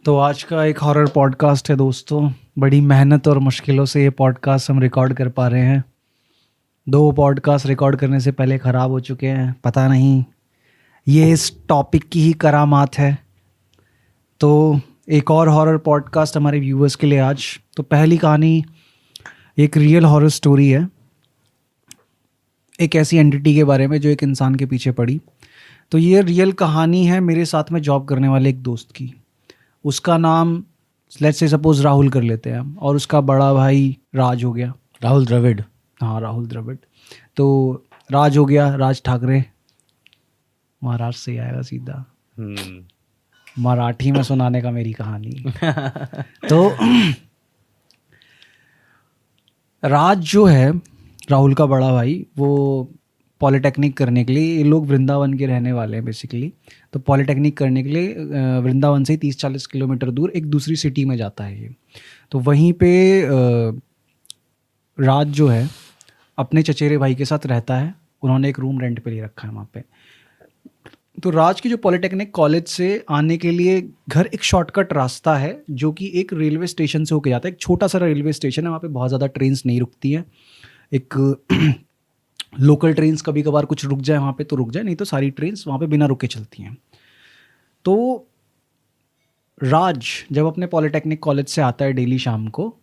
तो आज का एक हॉरर पॉडकास्ट है दोस्तों। बड़ी मेहनत और मुश्किलों से ये पॉडकास्ट हम रिकॉर्ड कर पा रहे हैं। 2 पॉडकास्ट रिकॉर्ड करने से पहले ख़राब हो चुके हैं, पता नहीं ये इस टॉपिक की ही करामात है। तो एक और हॉरर पॉडकास्ट हमारे व्यूअर्स के लिए आज। तो पहली कहानी एक रियल हॉरर स्टोरी है, एक ऐसी एंटिटी के बारे में जो एक इंसान के पीछे पड़ी। तो ये रियल कहानी है मेरे साथ में जॉब करने वाले एक दोस्त की। उसका नाम लेट्स से सपोज राहुल कर लेते हैं हम, और उसका बड़ा भाई राज हो गया। राहुल द्रविड़। हाँ, राहुल द्रविड़। तो राज हो गया, राज ठाकरे। महाराष्ट्र से आएगा सीधा, मराठी में सुनाने का मेरी कहानी। तो राज जो है, राहुल का बड़ा भाई, वो पॉलिटेक्निक करने के लिए, ये लोग वृंदावन के रहने वाले हैं बेसिकली। तो पॉलिटेक्निक करने के लिए वृंदावन से 30-40 किलोमीटर दूर एक दूसरी सिटी में जाता है ये। तो वहीं पे राज जो है अपने चचेरे भाई के साथ रहता है। उन्होंने एक रूम रेंट पे ले रखा है वहाँ पे। तो राज की जो पॉलिटेक्निक कॉलेज से आने के लिए घर एक शॉर्टकट रास्ता है जो कि एक रेलवे स्टेशन से होके जाता है। एक छोटा सा रेलवे स्टेशन है, वहाँ पे बहुत ज़्यादा ट्रेन्स नहीं रुकती हैं। एक लोकल ट्रेन्स कभी कभार कुछ रुक जाए वहाँ पे तो रुक जाए, नहीं तो सारी ट्रेन्स वहाँ पे बिना रुके चलती हैं। तो राज जब अपने पॉलिटेक्निक कॉलेज से आता है डेली शाम को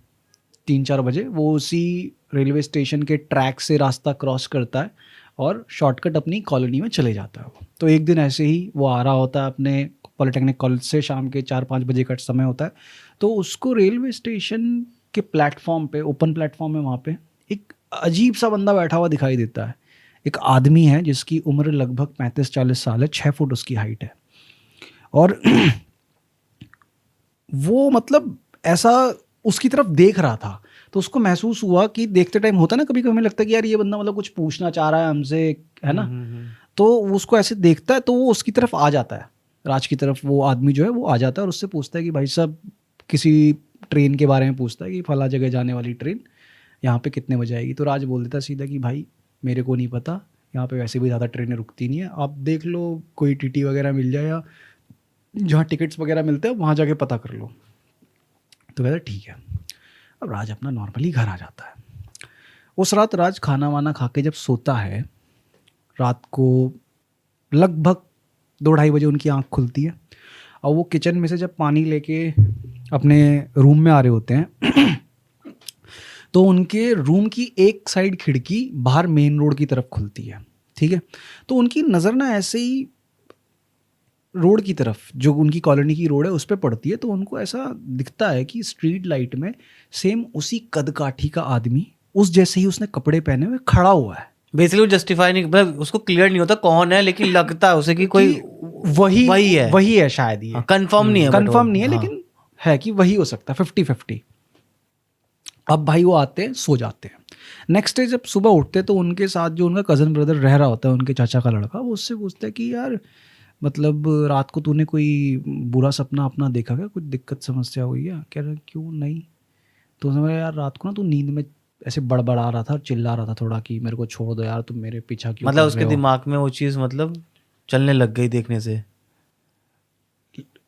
3-4 बजे, वो उसी रेलवे स्टेशन के ट्रैक से रास्ता क्रॉस करता है और शॉर्टकट अपनी कॉलोनी में चले जाता है। तो एक दिन ऐसे ही वो आ रहा होता है अपने पॉलिटेक्निक कॉलेज से, शाम के 4-5 बजे का समय होता है। तो उसको रेलवे स्टेशन के प्लेटफॉर्म पे, ओपन प्लेटफॉर्म में, वहाँ पे एक अजीब सा बंदा बैठा हुआ दिखाई देता है। एक आदमी है जिसकी उम्र लगभग 35-40 साल है, 6 फुट उसकी हाइट है। और वो मतलब ऐसा उसकी तरफ देख रहा था। तो उसको महसूस हुआ कि देखते टाइम होता है ना, कभी कभी हमें लगता है कि यार ये बंदा मतलब कुछ पूछना चाह रहा है हमसे, है ना। तो उसको ऐसे देखता है तो वो उसकी तरफ आ जाता है, राज की तरफ। वो आदमी जो है वो आ जाता है और उससे पूछता है कि भाई साहब, किसी ट्रेन के बारे में पूछता है कि फला जगह जाने वाली ट्रेन यहाँ पे कितने बजे आएगी। तो राज बोल देता सीधा कि भाई मेरे को नहीं पता, यहाँ पे वैसे भी ज़्यादा ट्रेनें रुकती नहीं है, आप देख लो कोई टीटी वगैरह मिल जाए या जहाँ टिकट्स वगैरह मिलते हैं वहाँ जाके पता कर लो। तो कहता ठीक है। अब राज अपना नॉर्मली घर आ जाता है। उस रात राज खाना वाना खा के जब सोता है, रात को लगभग 2-2:30 बजे उनकी आँख खुलती है और वो किचन में से जब पानी लेके अपने रूम में आ रहे होते हैं तो उनके रूम की एक साइड खिड़की बाहर मेन रोड की तरफ खुलती है, ठीक है। तो उनकी नज़र ना ऐसे ही रोड की तरफ, जो उनकी कॉलोनी की रोड है उस पर पड़ती है। तो उनको ऐसा दिखता है कि स्ट्रीट लाइट में सेम उसी कद काठी का आदमी, उस जैसे ही उसने कपड़े पहने हुए, खड़ा हुआ है। बेसिकली वो जस्टिफाई नहीं, मतलब उसको क्लियर नहीं होता कौन है, लेकिन लगता है उसे कि कोई वही है शायद। ये कंफर्म नहीं है, कंफर्म नहीं है, लेकिन है कि वही हो सकता है, 50-50। अब भाई वो आते हैं, सो जाते हैं। नेक्स्ट डे जब सुबह उठते तो उनके साथ जो उनका कज़न ब्रदर रह रहा होता है, उनके चाचा का लड़का, वो उससे पूछता है कि यार मतलब रात को तूने कोई बुरा सपना अपना देखा क्या, कुछ दिक्कत समस्या हुई है? कह रहा क्यों नहीं। तो उसने बोला यार रात को ना तू नींद में ऐसे बड़बड़ा रहा था, चिल्ला रहा था थोड़ा कि मेरे को छोड़ दो यार, तुम मेरे पीछा क्यों मतलब कर उसके रहे हो? दिमाग में वो चीज़ मतलब चलने लग गई देखने से।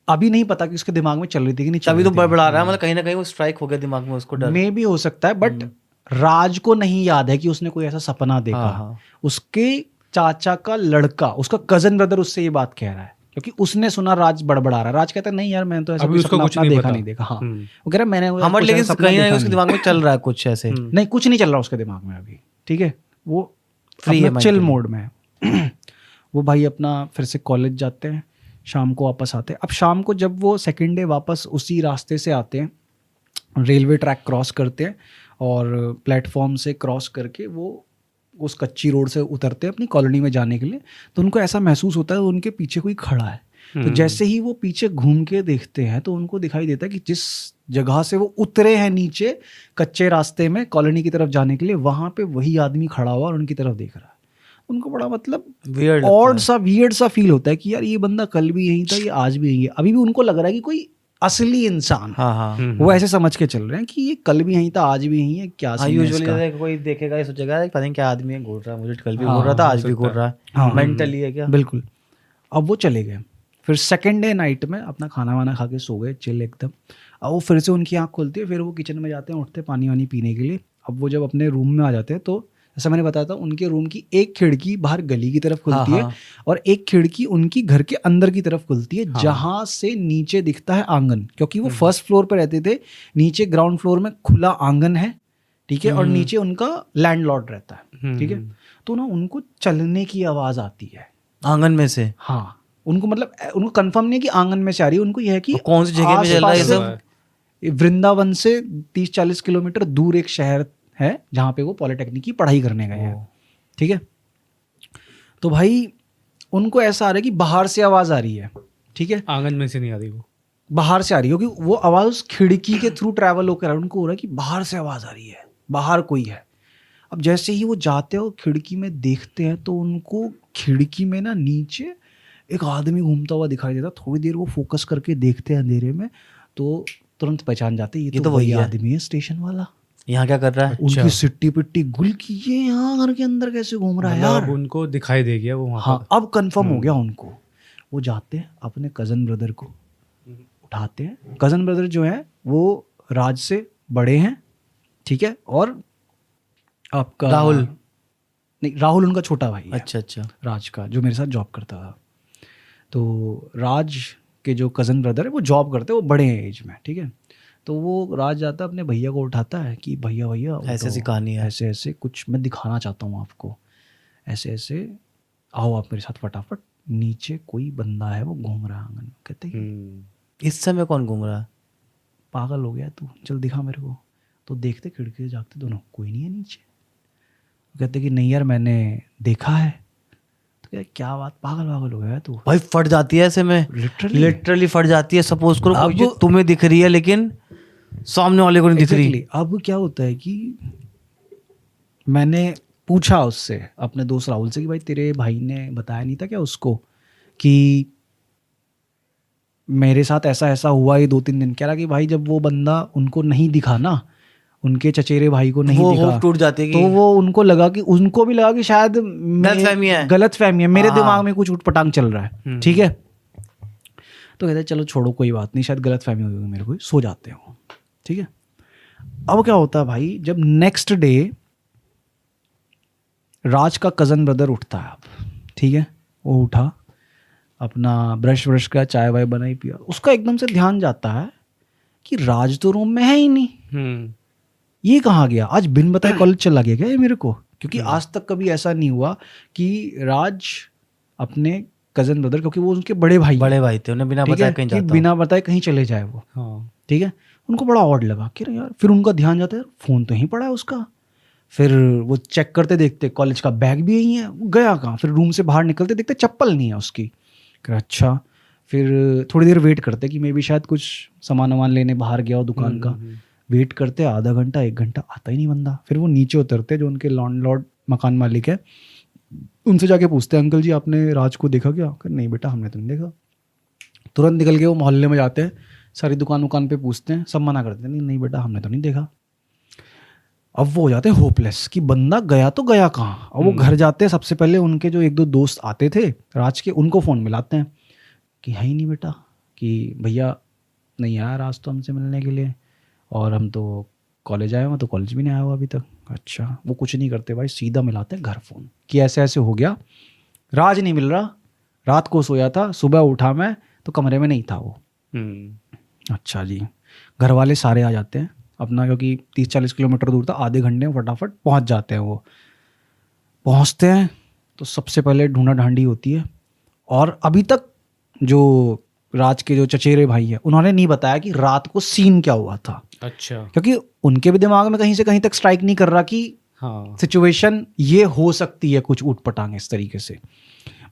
अभी नहीं पता कि उसके दिमाग में चल रही थी कि नहीं चल तभी रही तो थी। बड़बड़ा रहा है, मतलब कहीं ना कहीं वो स्ट्राइक हो गया दिमाग में, उसको डर। मे भी हो सकता है, बट राज को नहीं याद है कि उसने कोई ऐसा सपना देखा। हाँ। उसके चाचा का लड़का, उसका कजन ब्रदर उससे ये बात कह रहा है क्योंकि उसने सुना राज बड़बड़ा रहा है। राज कहता है नहीं यार मैंने तो ऐसा कोई सपना अपना देखा नहीं देखा। हाँ, वो कह रहा है मैंने हमारे, लेकिन कहीं ना कहीं उसके दिमाग में चल रहा है कुछ ऐसे। नहीं, कुछ नहीं चल रहा उसके दिमाग में अभी, ठीक है। वो फ्री है, चिल मोड में है। वो भाई अपना फिर से कॉलेज जाते हैं, शाम को वापस आते हैं। अब शाम को जब वो सेकेंड डे वापस उसी रास्ते से आते हैं, रेलवे ट्रैक क्रॉस करते हैं और प्लेटफॉर्म से क्रॉस करके वो उस कच्ची रोड से उतरते हैं अपनी कॉलोनी में जाने के लिए। तो उनको ऐसा महसूस होता है उनके पीछे कोई खड़ा है। तो जैसे ही वो पीछे घूम के देखते हैं तो उनको दिखाई देता है कि जिस जगह से वो उतरे हैं नीचे कच्चे रास्ते में कॉलोनी की तरफ जाने के लिए, वहाँ पे वही आदमी खड़ा हुआ और उनकी तरफ देख रहा है। उनको बड़ा मतलब वियर्ड सा फील होता है कि यार ये बंदा कल भी यहीं था, ये आज भी यहीं है। अभी भी उनको लग रहा है कि कोई असली इंसान। वो ऐसे समझ के चल रहे हैं कि ये कल भी यहीं था, आज भी यहीं है, क्या सीन है इसका। कोई देखेगा ये सोचेगा पता नहीं क्या आदमी है, घूर रहा है, मुझे कल भी घूर रहा था, आज भी घूर रहा है, मेंटली है क्या। बिल्कुल। अब वो चले गए, फिर सेकेंड डे नाइट में अपना खाना वाना खा के सो गए चिल एकदम। अब वो फिर से उनकी आँख खुलती है, फिर वो किचन में जाते हैं, उठते पानी वानी पीने के लिए। अब वो जब अपने रूम में आ जाते हैं तो जैसा मैंने बताया था, उनके रूम की एक खिड़की बाहर गली की तरफ खुलती है और एक खिड़की उनकी घर के अंदर की तरफ खुलती है, जहाँ से नीचे दिखता है आंगन। क्योंकि वो फर्स्ट फ्लोर पर रहते थे, नीचे ग्राउंड फ्लोर में खुला आंगन है, ठीक है, और नीचे उनका लैंडलॉर्ड रहता है, ठीक है। तो ना उनको चलने की आवाज़ आती है आंगन में से। हाँ, उनको मतलब उनको कंफर्म नहीं है कि आंगन में से आ रही है, उनको यह है कि कौन सी जगह में चल रहा है ये सब। वृंदावन से 30-40 किलोमीटर दूर एक शहर है जहाँ पे वो पॉलिटेक्निक की पढ़ाई करने गए हैं, ठीक है। तो भाई उनको ऐसा आ रहा है कि बाहर से आवाज़ आ रही है, ठीक है, आंगन में से नहीं आ रही, वो बाहर से आ रही है, क्योंकि वो आवाज़ उस खिड़की के थ्रू ट्रैवल होकर उनको हो रहा है कि बाहर से आवाज़ आ रही है, बाहर कोई है। अब जैसे ही वो जाते हो खिड़की में देखते हैं तो उनको खिड़की में ना नीचे एक आदमी घूमता हुआ दिखाई देता। थोड़ी देर वो फोकस करके देखते हैं अंधेरे में तो तुरंत पहचान जाते ये तो वही आदमी है स्टेशन वाला, यहाँ क्या कर रहा है। उनकी सिट्टी पिट्टी गुल की, ये यहाँ घर के अंदर कैसे घूम रहा है यार। अब उनको दिखाई दे गया वो वहाँ हाँ, अब कंफर्म हो गया उनको। वो जाते हैं अपने कज़न ब्रदर को उठाते हैं। कज़न ब्रदर जो है वो राज से बड़े हैं, ठीक है, और आपका राहुल नहीं, राहुल उनका छोटा भाई है, अच्छा अच्छा, राज का, जो मेरे साथ जॉब करता था। तो राज के जो कज़न ब्रदर है वो जॉब करते हैं, वो बड़े हैं एज में, ठीक है। तो वो राज जाता है अपने भैया को उठाता है कि भैया भैया ऐसे ऐसी कहानी है, ऐसे ऐसे कुछ मैं दिखाना चाहता हूँ आपको, ऐसे ऐसे आओ आप मेरे साथ फटाफट, नीचे कोई बंदा है वो घूम रहा है आंगन में। कहते हैं इस समय कौन घूम रहा है, पागल हो गया तू, चल दिखा मेरे को। तो देखते खिड़की से जागते दोनों, कोई नहीं है नीचे। कहते कि नहीं यार मैंने देखा है। तो कहते क्या बात, पागल वागल हो गया तू। भाई फट जाती है ऐसे में, लिटरली फट जाती है। सपोज करो कोई चीज़ तुम्हें दिख रही है लेकिन सामने वाले को नहीं दिख रही। अब क्या होता है कि मैंने पूछा उससे, अपने दोस्त राहुल से, कि भाई तेरे भाई ने बताया नहीं था क्या उसको कि मेरे साथ ऐसा ऐसा हुआ ये 2-3 दिन। कह रहा कि भाई जब वो बंदा उनको नहीं दिखा ना, उनके चचेरे भाई को नहीं दिखा, होप टूट जाती है तो वो उनको लगा कि उनको भी लगा कि शायद गलतफहमी है, मेरे दिमाग में कुछ उठपटांग चल रहा है, ठीक है। तो कहते चलो छोड़ो कोई बात नहीं, शायद गलतफहमी हुई होगी मेरे को, सो जाते हैं वो, ठीक है। अब क्या होता है भाई, जब नेक्स्ट डे राज का कज़न ब्रदर उठता है, अब ठीक है, वो उठा, अपना ब्रश व्रश का, चाय वाय बनाई, पिया। उसका एकदम से ध्यान जाता है कि राज तो रूम में है ही नहीं, ये कहाँ गया, आज बिन बताए कॉलेज चला गया क्या ये मेरे को। क्योंकि आज तक कभी ऐसा नहीं हुआ कि राज अपने कज़न ब्रदर, क्योंकि वो उनके बड़े भाई थे, उन्हें बिना बताए कहीं जाता, बिना बताए कहीं चले जाए वो, ठीक है। उनको बड़ा ऑड लगा कि यार, फिर उनका ध्यान जाता है फ़ोन तो यहीं पड़ा है उसका। फिर वो चेक करते देखते कॉलेज का बैग भी यहीं है, गया कहाँ। फिर रूम से बाहर निकलते देखते चप्पल नहीं है उसकी। अच्छा, फिर थोड़ी देर वेट करते कि मे बी शायद कुछ सामान वामान लेने बाहर गया हो दुकान का। वेट करते आधा घंटा 1 घंटा, आता ही नहीं बंदा। फिर वो नीचे उतरते, जो उनके लैंडलॉर्ड मकान मालिक है, उनसे जाके पूछते अंकल जी आपने राज को देखा क्या। नहीं बेटा हमने तो नहीं देखा। तुरंत निकल के वो मोहल्ले में जाते हैं, सारी दुकान पे पूछते हैं, सब मना करते हैं, नहीं बेटा हमने तो नहीं देखा। अब वो हो जाते हैं होपलेस कि बंदा गया तो गया कहाँ। और वो घर जाते हैं, सबसे पहले उनके जो 1-2 दोस्त आते थे राज के, उनको फ़ोन मिलाते हैं कि है ही नहीं बेटा, कि भैया नहीं आया राज तो हमसे मिलने के लिए, और हम तो कॉलेज आए हुए, तो कॉलेज भी नहीं आया हुआ अभी तक। अच्छा, वो कुछ नहीं करते भाई, सीधा मिलाते हैं घर फ़ोन कि ऐसे ऐसे हो गया, राज नहीं मिल रहा, रात को सोया था, सुबह उठा मैं तो कमरे में नहीं था वो। अच्छा जी, घर वाले सारे आ जाते हैं अपना, क्योंकि 30-40 किलोमीटर दूर था, आधे घंटे में फटाफट पहुंच जाते हैं। वो पहुंचते हैं तो सबसे पहले ढूंढा ढांडी होती है। और अभी तक जो राज के जो चचेरे भाई है, उन्होंने नहीं बताया कि रात को सीन क्या हुआ था। अच्छा, क्योंकि उनके भी दिमाग में कहीं से कहीं तक स्ट्राइक नहीं कर रहा कि सिचुएशन ये हो सकती है कुछ ऊटपटांग इस तरीके से।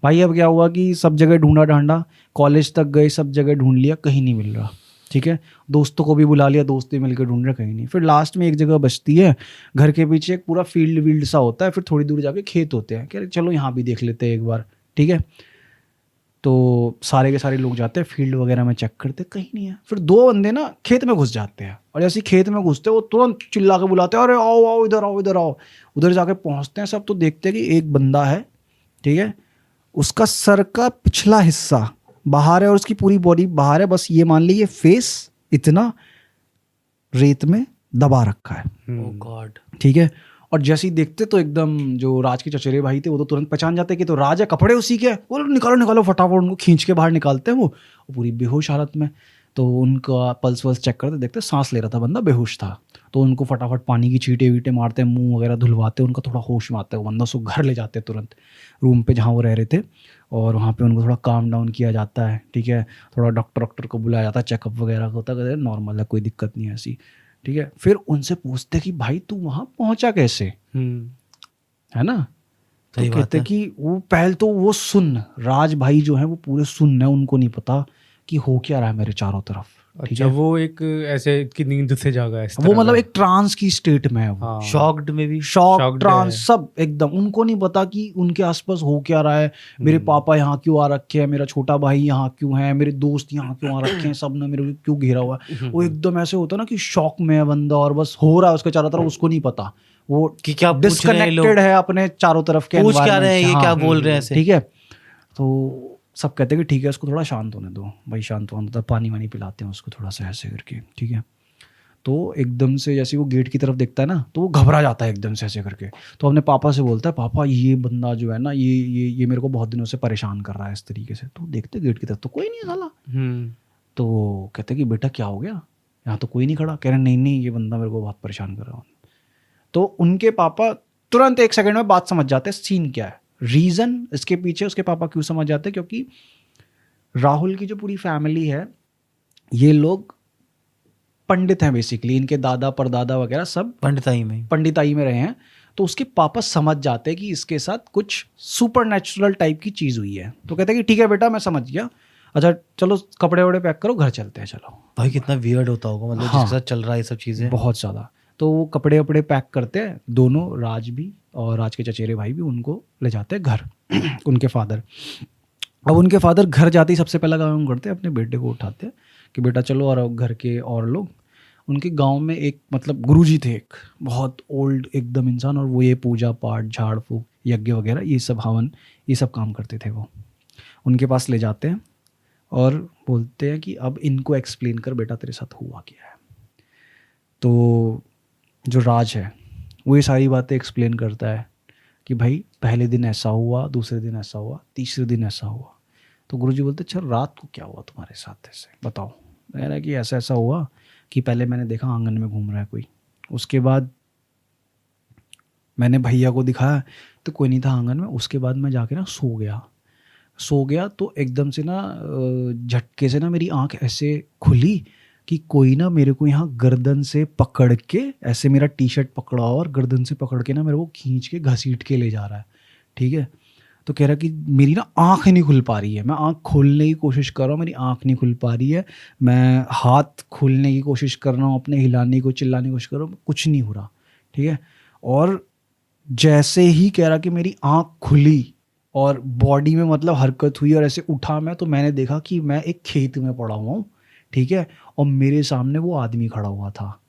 भाई अब क्या हुआ कि सब जगह ढूंढा ढांडा, कॉलेज तक गए, सब जगह ढूंढ लिया, कहीं नहीं मिल रहा, ठीक है। दोस्तों को भी बुला लिया, दोस्त भी मिलकर ढूंढ रहे, कहीं नहीं। फिर लास्ट में एक जगह बचती है, घर के पीछे एक पूरा फील्ड वील्ड सा होता है, फिर थोड़ी दूर जाके खेत होते हैं। कह चलो यहाँ भी देख लेते हैं एक बार, ठीक है। तो सारे के सारे लोग जाते हैं, फील्ड वगैरह में चेक करते, कहीं नहीं है। फिर 2 बंदे ना खेत में घुस जाते हैं, और जैसे खेत में घुसते वो तुरंत चिल्ला के बुलाते हैं, अरे आओ आओ इधर आओ इधर आओ। उधर जाके पहुँचते हैं सब, तो देखते हैं कि एक बंदा है, ठीक है, उसका सर का पिछला हिस्सा बाहर है और उसकी पूरी बॉडी बाहर है, बस ये मान लीजिए फेस इतना रेत में दबा रखा है, ओ गॉड। ठीक है। और जैसे ही देखते तो एकदम जो राज के चचेरे भाई थे वो तो तुरंत पहचान जाते कि तो राज है, कपड़े उसी के, वो निकालो निकालो फटाफट, उनको खींच के बाहर निकालते हैं वो पूरी बेहोश हालत में। तो उनका पल्स वल्स चेक करते, देखते सांस ले रहा था बंदा, बेहोश था। तो उनको फटाफट पानी की छींटे वीटे मारते हैं, मुंह वगैरह धुलवाते, उनका थोड़ा होश में आता है वो बंदा, उसको घर ले जाते हैं तुरंत रूम पे जहाँ वो रह रहे थे, और वहाँ पे उनको थोड़ा काम डाउन किया जाता है, ठीक है। थोड़ा डॉक्टर को बुलाया जाता है, चेकअप वगैरह होता है, नॉर्मल है, कोई दिक्कत नहीं है ऐसी, ठीक है। फिर उनसे पूछते कि भाई तू वहाँ पहुँचा कैसे, है ना। तो सही बात कहते है। कि वो पहले तो वो सुन, राज भाई जो है वो पूरे सुन है, उनको नहीं पता कि हो क्या रहा है मेरे चारों तरफ, ठीक अच्छा, है। वो एक ऐसे की नींद से जागा है इस वो तरह मतलब का। एक ट्रांस की स्टेट में है वो, हाँ। शॉक्ड में भी। शॉक shocked ट्रांस है। सब एकदम, उनको नहीं पता कि उनके आसपास हो क्या रहा है, मेरे पापा यहाँ क्यों आ रखे हैं, मेरा छोटा भाई यहाँ क्यों है, मेरे दोस्त यहाँ क्यों आ रखे हैं, सब ने मेरे को क्यों घेरा हुआ है। वो एकदम ऐसे होता है ना कि शॉक में है बंदा, और बस हो रहा है उसके चारों तरफ, उसको नहीं पता, वो कि क्या पूछ रहे हैं ये लोग? डिस्कनेक्टेड है अपने चारों तरफ के पूछ क्या रहे हैं, environment से। ये हाँ, क्या बोल रहे हैं ऐसे? ठीक है। तो सब कहते हैं कि ठीक है इसको थोड़ा शांत होने दो भाई, शांत होने दो, पानी वानी पिलाते हैं उसको थोड़ा सा ऐसे करके, ठीक है। तो एकदम से जैसे वो गेट की तरफ देखता है ना, तो वो घबरा जाता है एकदम से ऐसे करके। तो अपने पापा से बोलता है, पापा ये बंदा जो है ना, ये मेरे को बहुत दिनों से परेशान कर रहा है इस तरीके से। तो देखते गेट की तरफ तो कोई नहीं है साला। तो कहते कि बेटा क्या हो गया, यहाँ तो कोई नहीं खड़ा। कह रहे नहीं नहीं, ये बंदा मेरे को बहुत परेशान कर रहा है। तो उनके पापा तुरंत 1 सेकंड में बात समझ जाते हैं, सीन क्या है, रीज़न इसके पीछे उसके पापा क्यों समझ जाते हैं। क्योंकि राहुल की जो पूरी फैमिली है, ये लोग पंडित हैं बेसिकली, इनके दादा परदादा वगैरह सब पंडिताई में रहे हैं। तो उसके पापा समझ जाते हैं कि इसके साथ कुछ सुपर नेचुरल टाइप की चीज़ हुई है। तो कहते हैं कि ठीक है बेटा मैं समझ गया, अच्छा चलो कपड़े वपड़े पैक करो, घर चलते हैं चलो। भाई कितना वियर्ड होता होगा, मतलब हाँ, जिसके साथ चल रहा है ये सब चीजें। बहुत ज़्यादा। तो वो कपड़े वपड़े पैक करते हैं दोनों, राज भी और राज के चचेरे भाई भी, उनको ले जाते हैं घर उनके फादर। अब उनके फादर घर जाते ही सबसे पहला काम करते हैं, अपने बेटे को उठाते हैं कि बेटा चलो। और घर के और लोग, उनके गांव में एक मतलब गुरुजी थे, एक बहुत ओल्ड एकदम इंसान, और वो ये पूजा पाठ झाड़ फूक यज्ञ वगैरह ये सब हवन ये सब काम करते थे। वो उनके पास ले जाते हैं और बोलते हैं कि अब इनको एक्सप्लेन कर बेटा तेरे साथ हुआ क्या है। तो जो राज है वो ये सारी बातें एक्सप्लेन करता है कि भाई पहले दिन ऐसा हुआ, दूसरे दिन ऐसा हुआ, तीसरे दिन ऐसा हुआ। तो गुरुजी बोलते अच्छा रात को क्या हुआ तुम्हारे साथ, ऐसे बताओ। कह रहा है कि ऐसा ऐसा हुआ कि पहले मैंने देखा आंगन में घूम रहा है कोई, उसके बाद मैंने भैया को दिखाया तो कोई नहीं था आंगन में, उसके बाद मैं जाके ना सो गया। तो एकदम से ना झटके से ना मेरी आंख ऐसे खुली कि कोई ना मेरे को यहाँ गर्दन से पकड़ के ऐसे, मेरा टी शर्ट पकड़ा और गर्दन से पकड़ के ना मेरे को खींच के घसीट के ले जा रहा है, ठीक है। तो कह रहा कि मेरी ना आँख नहीं खुल पा रही है, मैं आँख खोलने की कोशिश कर रहा हूँ, मेरी आँख नहीं खुल पा रही है, मैं हाथ खोलने की कोशिश कर रहा हूँ, अपने हिलाने को चिल्लाने की कोशिश कर रहा हूँ, कुछ नहीं हो रहा, ठीक है। और जैसे ही कह रहा कि मेरी आँख खुली और बॉडी में मतलब हरकत हुई और ऐसे उठा मैं, तो मैंने देखा कि मैं एक खेत में पड़ा हुआ हूँ, ठीक है, और मेरे सामने वो आदमी खड़ा हुआ था।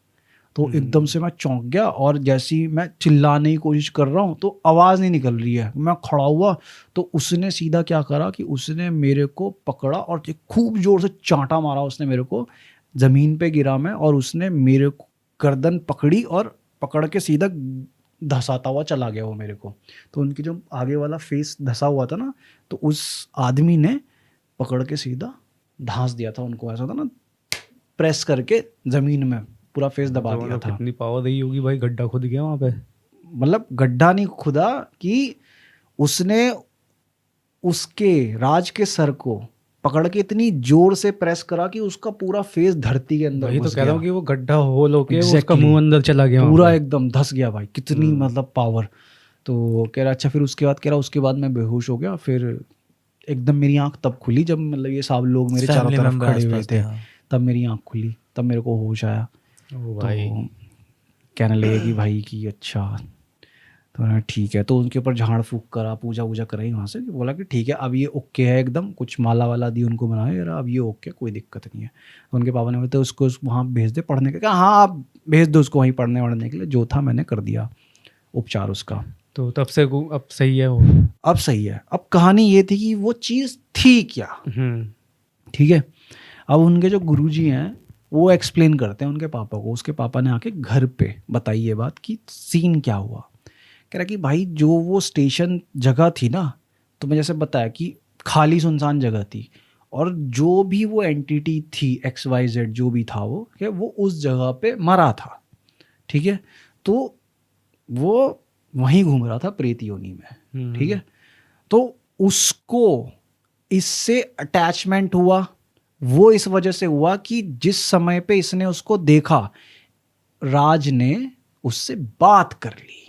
तो एकदम से मैं चौंक गया, और जैसे ही मैं चिल्लाने की कोशिश कर रहा हूँ तो आवाज़ नहीं निकल रही है, मैं खड़ा हुआ। तो उसने सीधा क्या करा कि उसने मेरे को पकड़ा और खूब जोर से चांटा मारा उसने मेरे को, ज़मीन पे गिरा मैं, और उसने मेरे को गर्दन पकड़ी और पकड़ के सीधा धसाता हुआ चला गया वो मेरे को। तो उनकी जो आगे वाला फेस धसा हुआ था ना, तो उस आदमी ने पकड़ के सीधा धांस दिया था उनको, ऐसा था ना प्रेस करके ज़मीन में पूरा फेस दबा दिया था। कितनी पावर दी होगी भाई, गड्ढा खुद गया वहाँ पे। मतलब गड्ढा नहीं खुदा, कि उसने उसके राज के सर को पकड़ के इतनी जोर से प्रेस करा कि उसका पूरा फेस धरती के अंदर वही तो घुस कह रहा गया। हूँ कि वो गड्ढा होल होके Exactly. उसका मुंह अंदर चला गया पूरा वहाँ पे। एकदम धस गया भाई, कितनी मतलब पावर। तो कह रहा अच्छा, फिर उसके बाद कह रहा उसके बाद मैं बेहोश हो गया, फिर एकदम मेरी आंख तब खुली जब मतलब ये सब लोग मेरे चारों Family तरफ member खड़े हुए आसपास थे, थे, हाँ। तब मेरी आंख खुली, तब मेरे को होश आया। ओ भाई। तो कहने लगे कि भाई कि अच्छा, तो मैंने ठीक है। तो उनके ऊपर झाड़ फूक करा, पूजा वूजा कराई वहाँ से, बोला कि ठीक है अब ये ओके है एकदम, कुछ माला वाला दी उनको बनाया यार, अब ये ओके, कोई दिक्कत नहीं है। तो उनके पापा ने बोलते उसको वहाँ भेज दे पढ़ने के, कहा हाँ आप भेज दो उसको वहीं पढ़ने वढ़ने के लिए, जो था मैंने कर दिया उपचार उसका। तो तब से अब सही है वो। अब सही है। अब कहानी ये थी कि वो चीज़ थी क्या, ठीक है। अब उनके जो गुरुजी हैं वो एक्सप्लेन करते हैं उनके पापा को, उसके पापा ने आके घर पे बताई ये बात कि सीन क्या हुआ। कह रहा कि भाई जो वो स्टेशन जगह थी ना, तो मैं जैसे बताया कि खाली सुनसान जगह थी, और जो भी वो एंटिटी थी XYZ जो भी था वो उस जगह पे मरा था, ठीक है। तो वो वहीं घूम रहा था प्रेत योनि में, ठीक है। तो उसको इससे अटैचमेंट हुआ, वो इस वजह से हुआ कि जिस समय पे इसने उसको देखा, राज ने उससे बात कर ली।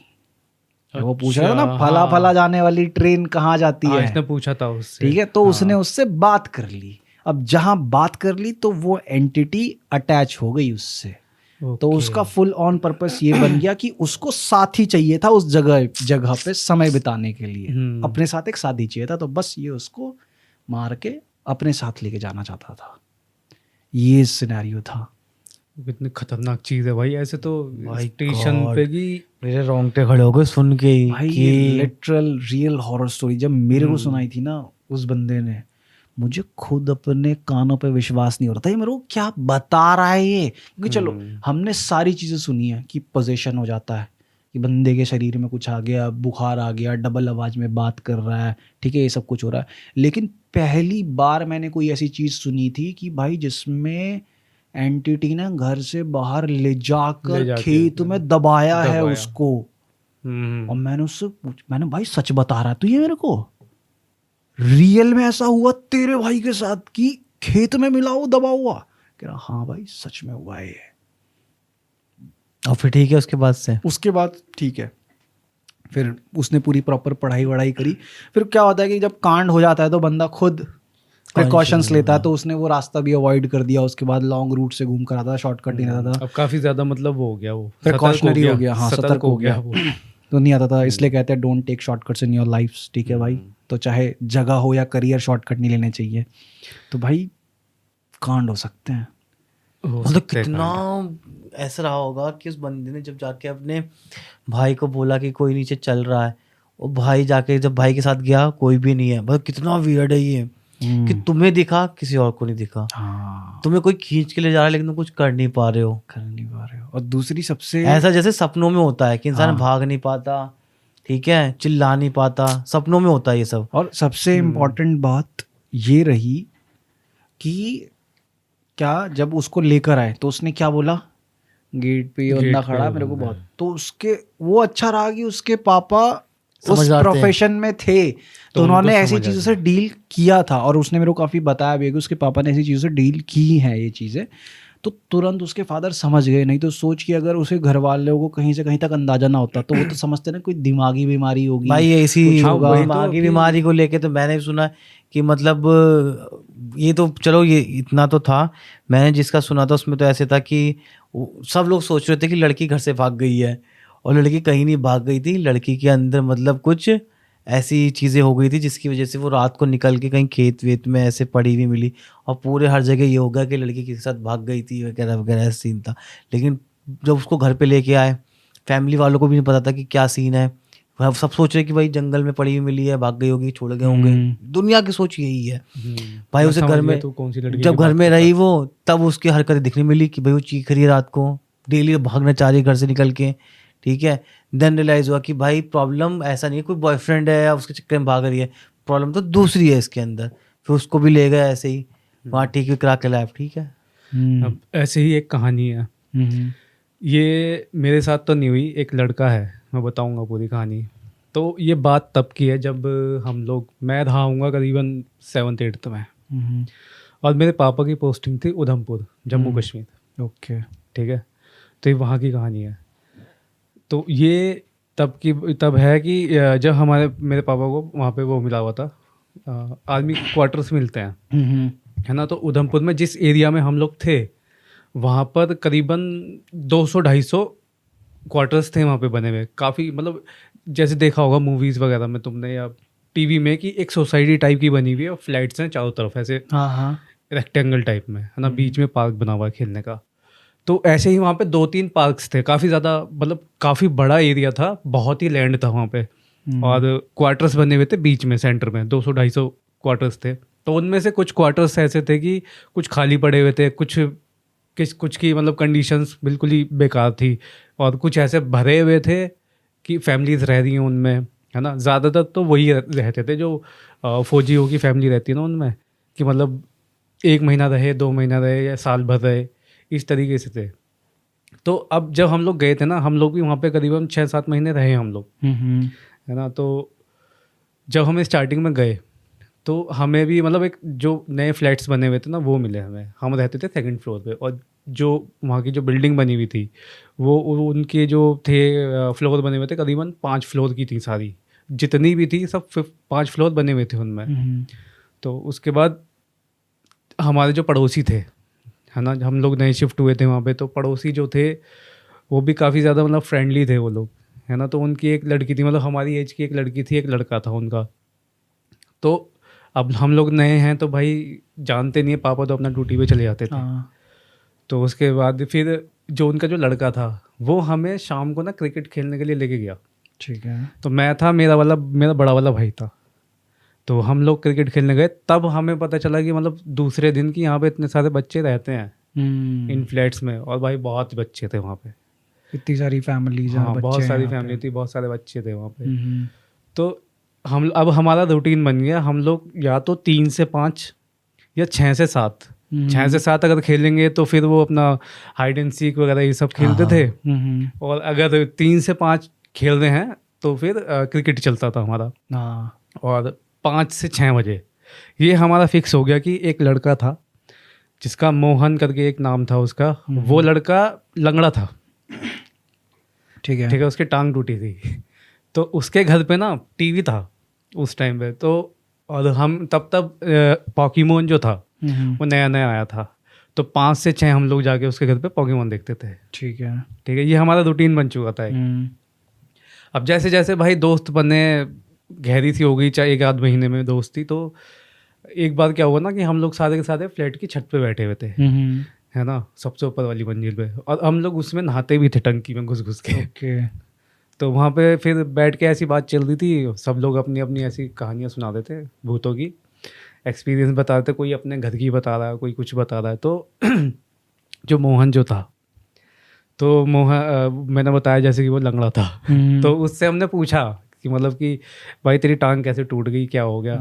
वो पूछ रहा था ना फला फला जाने वाली ट्रेन कहाँ जाती है, इसने पूछा था उससे, ठीक है। तो उसने उससे बात कर ली। अब जहां बात कर ली तो वो एंटिटी अटैच हो गई उससे। तो उसका फुल ऑन पर्पस ये बन गया कि उसको साथी चाहिए था उस जगह पे समय बिताने के लिए, अपने साथ एक साथी चाहिए था। तो बस ये उसको मार के अपने साथ लेके जाना चाहता था। ये सिनेरियो था। कितनी खतरनाक चीज है भाई। ऐसे तो स्टेशन पे की मेरे रोंगटे खड़े हो गए सुन के ही भाई, कि लिटरल रियल हॉरर स्टोरी। जब मेरे को सुनाई थी ना उस बंदे ने, मुझे खुद अपने कानों पे विश्वास नहीं हो रहा था ये मेरे को क्या बता रहा है ये। क्योंकि चलो हमने सारी चीज़ें सुनी है कि पोजेशन हो जाता है, कि बंदे के शरीर में कुछ आ गया, बुखार आ गया, डबल आवाज़ में बात कर रहा है, ठीक है, ये सब कुछ हो रहा है। लेकिन पहली बार मैंने कोई ऐसी चीज़ सुनी थी कि भाई जिसमें एंटिटी ने घर से बाहर ले जाकर खेत में दबाया है उसको। और मैंने भाई सच बता रहा है तो ये मेरे को रियल में ऐसा हुआ तेरे भाई के साथ कि खेत में मिला वो दबा हुआ? कह रहा हाँ भाई सच में हुआ है। और फिर ठीक है उसके बाद ठीक है, फिर उसने पूरी प्रॉपर पढ़ाई वढ़ाई करी। फिर क्या होता है कि जब कांड हो जाता है तो बंदा खुद प्रिकॉशंस लेता है। तो उसने वो रास्ता भी अवॉइड कर दिया, उसके बाद लॉन्ग रूट से घूम कर आता था, शॉर्टकट नहीं आता था। अब काफी ज्यादा मतलब वो हो गया, वो प्रिकॉशनरी हो गया, हाँ सतर्क हो गया वो। तो नहीं आता था। इसलिए कहते हैं don't take shortcuts in your life, ठीक है भाई। तो चाहे जगह हो या करियर, शॉर्टकट नहीं लेने चाहिए। तो भाई कांड हो सकते हैं। मतलब कितना ऐसा रहा होगा कि उस बंदे ने जब जाके अपने भाई को बोला कि कोई नीचे चल रहा है, और भाई जाके जब भाई के साथ गया कोई भी नहीं है। मतलब कितना वियर्ड है ये कि तुम्हें दिखा किसी और को नहीं दिखा। हाँ, तुम्हें कोई खींच के ले जा रहा है लेकिन तुम कुछ कर नहीं पा रहे हो। और दूसरी सबसे ऐसा जैसे सपनों में होता है कि इंसान भाग नहीं पाता, ठीक है, चिल्ला नहीं पाता, सपनों में होता है ये सब। और सबसे इम्पोर्टेंट बात ये रही कि क्या जब उसको लेकर आए तो उसने क्या बोला, गेट पे बंदा खड़ा मेरे को बहुत, तो उसके वो अच्छा रहा कि उसके पापा उस प्रोफेशन में थे, तो उन्होंने ऐसी चीज़ों से डील किया था। और उसने मेरे को काफ़ी बताया भी कि उसके पापा ने ऐसी चीज़ों से डील की है ये चीज़ें। तो तुरंत उसके फादर समझ गए। नहीं तो सोच कि अगर उसे घर वालों को कहीं से कहीं तक अंदाजा ना होता तो वो तो समझते ना कोई दिमागी बीमारी होगी भाई। ऐसी दिमागी तो बीमारी को लेके तो मैंने भी सुना कि मतलब ये तो चलो ये इतना तो था, मैंने जिसका सुना था उसमें तो ऐसे था कि सब लोग सोच रहे थे कि लड़की घर से भाग गई है, और लड़की कहीं नहीं भाग गई थी। लड़की के अंदर मतलब कुछ ऐसी चीज़ें हो गई थी जिसकी वजह से वो रात को निकल के कहीं खेत वेत में ऐसे पड़ी हुई मिली, और पूरे हर जगह ये हो गया कि लड़की किसी के साथ भाग गई थी वगैरह वगैरह, ऐसा सीन था। लेकिन जब उसको घर पे लेके आए, फैमिली वालों को भी नहीं पता था कि क्या सीन है। सब सोच रहे कि भाई जंगल में पड़ी हुई मिली है, भाग गई होगी, छोड़ गए होंगे। दुनिया की सोच यही है भाई। उसे घर में जब घर में रही वो, तब उसकी हरकतें दिखने मिली कि भाई वो चीख रही है रात को, डेली भागना चाह रही है घर से निकल के, ठीक है। देन रियलाइज हुआ कि भाई प्रॉब्लम ऐसा नहीं है कोई बॉयफ्रेंड है या उसके चक्कर में भाग रही है, प्रॉब्लम तो दूसरी है इसके अंदर। फिर उसको भी ले गए ऐसे ही वहाँ ठीक भी करा के लाइफ, ठीक है। अब ऐसे ही एक कहानी है, ये मेरे साथ तो नहीं हुई, एक लड़का है, मैं बताऊंगा पूरी कहानी। तो ये बात तब की है जब हम लोग, मैं रहा हूँगा करीबन 7th 8th में, और मेरे पापा की पोस्टिंग थी उधमपुर, जम्मू कश्मीर। ओके, ठीक है। तो ये वहाँ की कहानी है। तो ये तब है कि जब मेरे पापा को वहाँ पे वो मिला हुआ था, आर्मी क्वार्टर्स मिलते हैं, है ना। तो उधमपुर में जिस एरिया में हम लोग थे, वहाँ पर करीबन 200-250 क्वार्टर्स थे वहाँ पे बने हुए। काफ़ी मतलब जैसे देखा होगा मूवीज़ वगैरह में तुमने या टीवी में कि एक सोसाइटी टाइप की बनी हुई है और फ्लैट्स हैं चारों तरफ ऐसे रेक्टेंगल टाइप में, है ना। बीच में पार्क बना हुआ है खेलने का। तो ऐसे ही वहाँ पे 2-3 पार्क्स थे, काफ़ी ज़्यादा मतलब काफ़ी बड़ा एरिया था, बहुत ही लैंड था वहाँ पे, और क्वार्टर्स बने हुए थे बीच में, सेंटर में 200-250 क्वार्टर्स थे। तो उनमें से कुछ क्वार्टर्स ऐसे थे कि कुछ खाली पड़े हुए थे, कुछ की मतलब कंडीशंस बिल्कुल ही बेकार थी, और कुछ ऐसे भरे हुए थे कि फैमिलीज रह रही हैं उनमें, है ना। ज़्यादातर तो वही रहते थे जो फौजियों की फैमिली रहती है ना उनमें, कि मतलब 1 महीना रहे, 2 महीना रहे या साल भर रहे, इस तरीके से थे। तो अब जब हम लोग गए थे ना, हम लोग भी वहाँ पे करीबन 6-7 महीने रहे हम लोग, है ना। तो जब हम स्टार्टिंग में गए तो हमें भी मतलब एक जो नए फ्लैट्स बने हुए थे ना वो मिले हमें। हम रहते थे 2nd फ्लोर पे, और जो वहाँ की जो बिल्डिंग बनी हुई थी वो उनके जो थे फ्लोर बने हुए थे, करीबन 5 फ्लोर की थी सारी, जितनी भी थी सब 5 फ्लोर बने हुए थे उनमें। तो उसके बाद हमारे जो पड़ोसी थे, है ना, हम लोग नए शिफ्ट हुए थे वहाँ पे, तो पड़ोसी जो थे वो भी काफ़ी ज़्यादा मतलब फ्रेंडली थे वो लोग, है ना। तो उनकी एक लड़की थी, मतलब हमारी एज की एक लड़की थी, एक लड़का था उनका। तो अब हम लोग नए हैं तो भाई जानते नहीं है, पापा तो अपना ड्यूटी पे चले जाते थे। तो उसके बाद फिर जो उनका जो लड़का था वो हमें शाम को ना क्रिकेट खेलने के लिए लेके गया। ठीक है। तो मैं था, मेरा बड़ा वाला भाई था, तो हम लोग क्रिकेट खेलने गए। तब हमें पता चला कि मतलब दूसरे दिन की यहाँ पे इतने सारे बच्चे रहते हैं इन फ्लैट्स में, और भाई बहुत बच्चे थे वहाँ पे, इतनी सारी फैमिलीज, हाँ बहुत सारी फैमिली थी, बहुत सारे बच्चे थे वहाँ पे। तो अब हमारा रूटीन बन गया, हम लोग या तो 3 से 5 या 6 से 7, 6 से 7 अगर खेलेंगे तो फिर वो अपना हाइड एंड सीक वगैरह ये सब खेलते थे, और अगर 3 से 5 खेल रहे हैं तो फिर क्रिकेट चलता था हमारा। और 5 से 6 बजे ये हमारा फिक्स हो गया कि एक लड़का था जिसका मोहन करके एक नाम था उसका, वो लड़का लंगड़ा था, ठीक है। उसकी टांग टूटी थी। तो उसके घर पे ना टीवी था उस टाइम पे, तो और हम तब पॉकीमोन जो था वो नया नया आया था, तो 5 से 6 हम लोग जाके उसके घर पे पॉकीमोन देखते थे। ठीक है। ये हमारा रूटीन बन चुका था अब जैसे जैसे भाई दोस्त बने, गहरी सी हो गई, चाहे 1 आध महीने में दोस्ती, तो एक बार क्या हुआ ना कि हम लोग सारे के सारे फ्लैट की छत पे बैठे हुए थे, है ना, सबसे ऊपर वाली मंजिल पे, और हम लोग उसमें नहाते भी थे टंकी में घुस घुस के। तो वहाँ पे फिर बैठ के ऐसी बात चल रही थी, सब लोग अपनी अपनी ऐसी कहानियाँ सुना रहे थे, भूतों की एक्सपीरियंस बता रहे थे, कोई अपने घर की बता रहा है, कोई कुछ बता रहा है। तो जो मोहन जो था, तो मैंने बताया जैसे कि वो लंगड़ा था, तो उससे हमने पूछा कि मतलब कि भाई तेरी टांग कैसे टूट गई, क्या हो गया।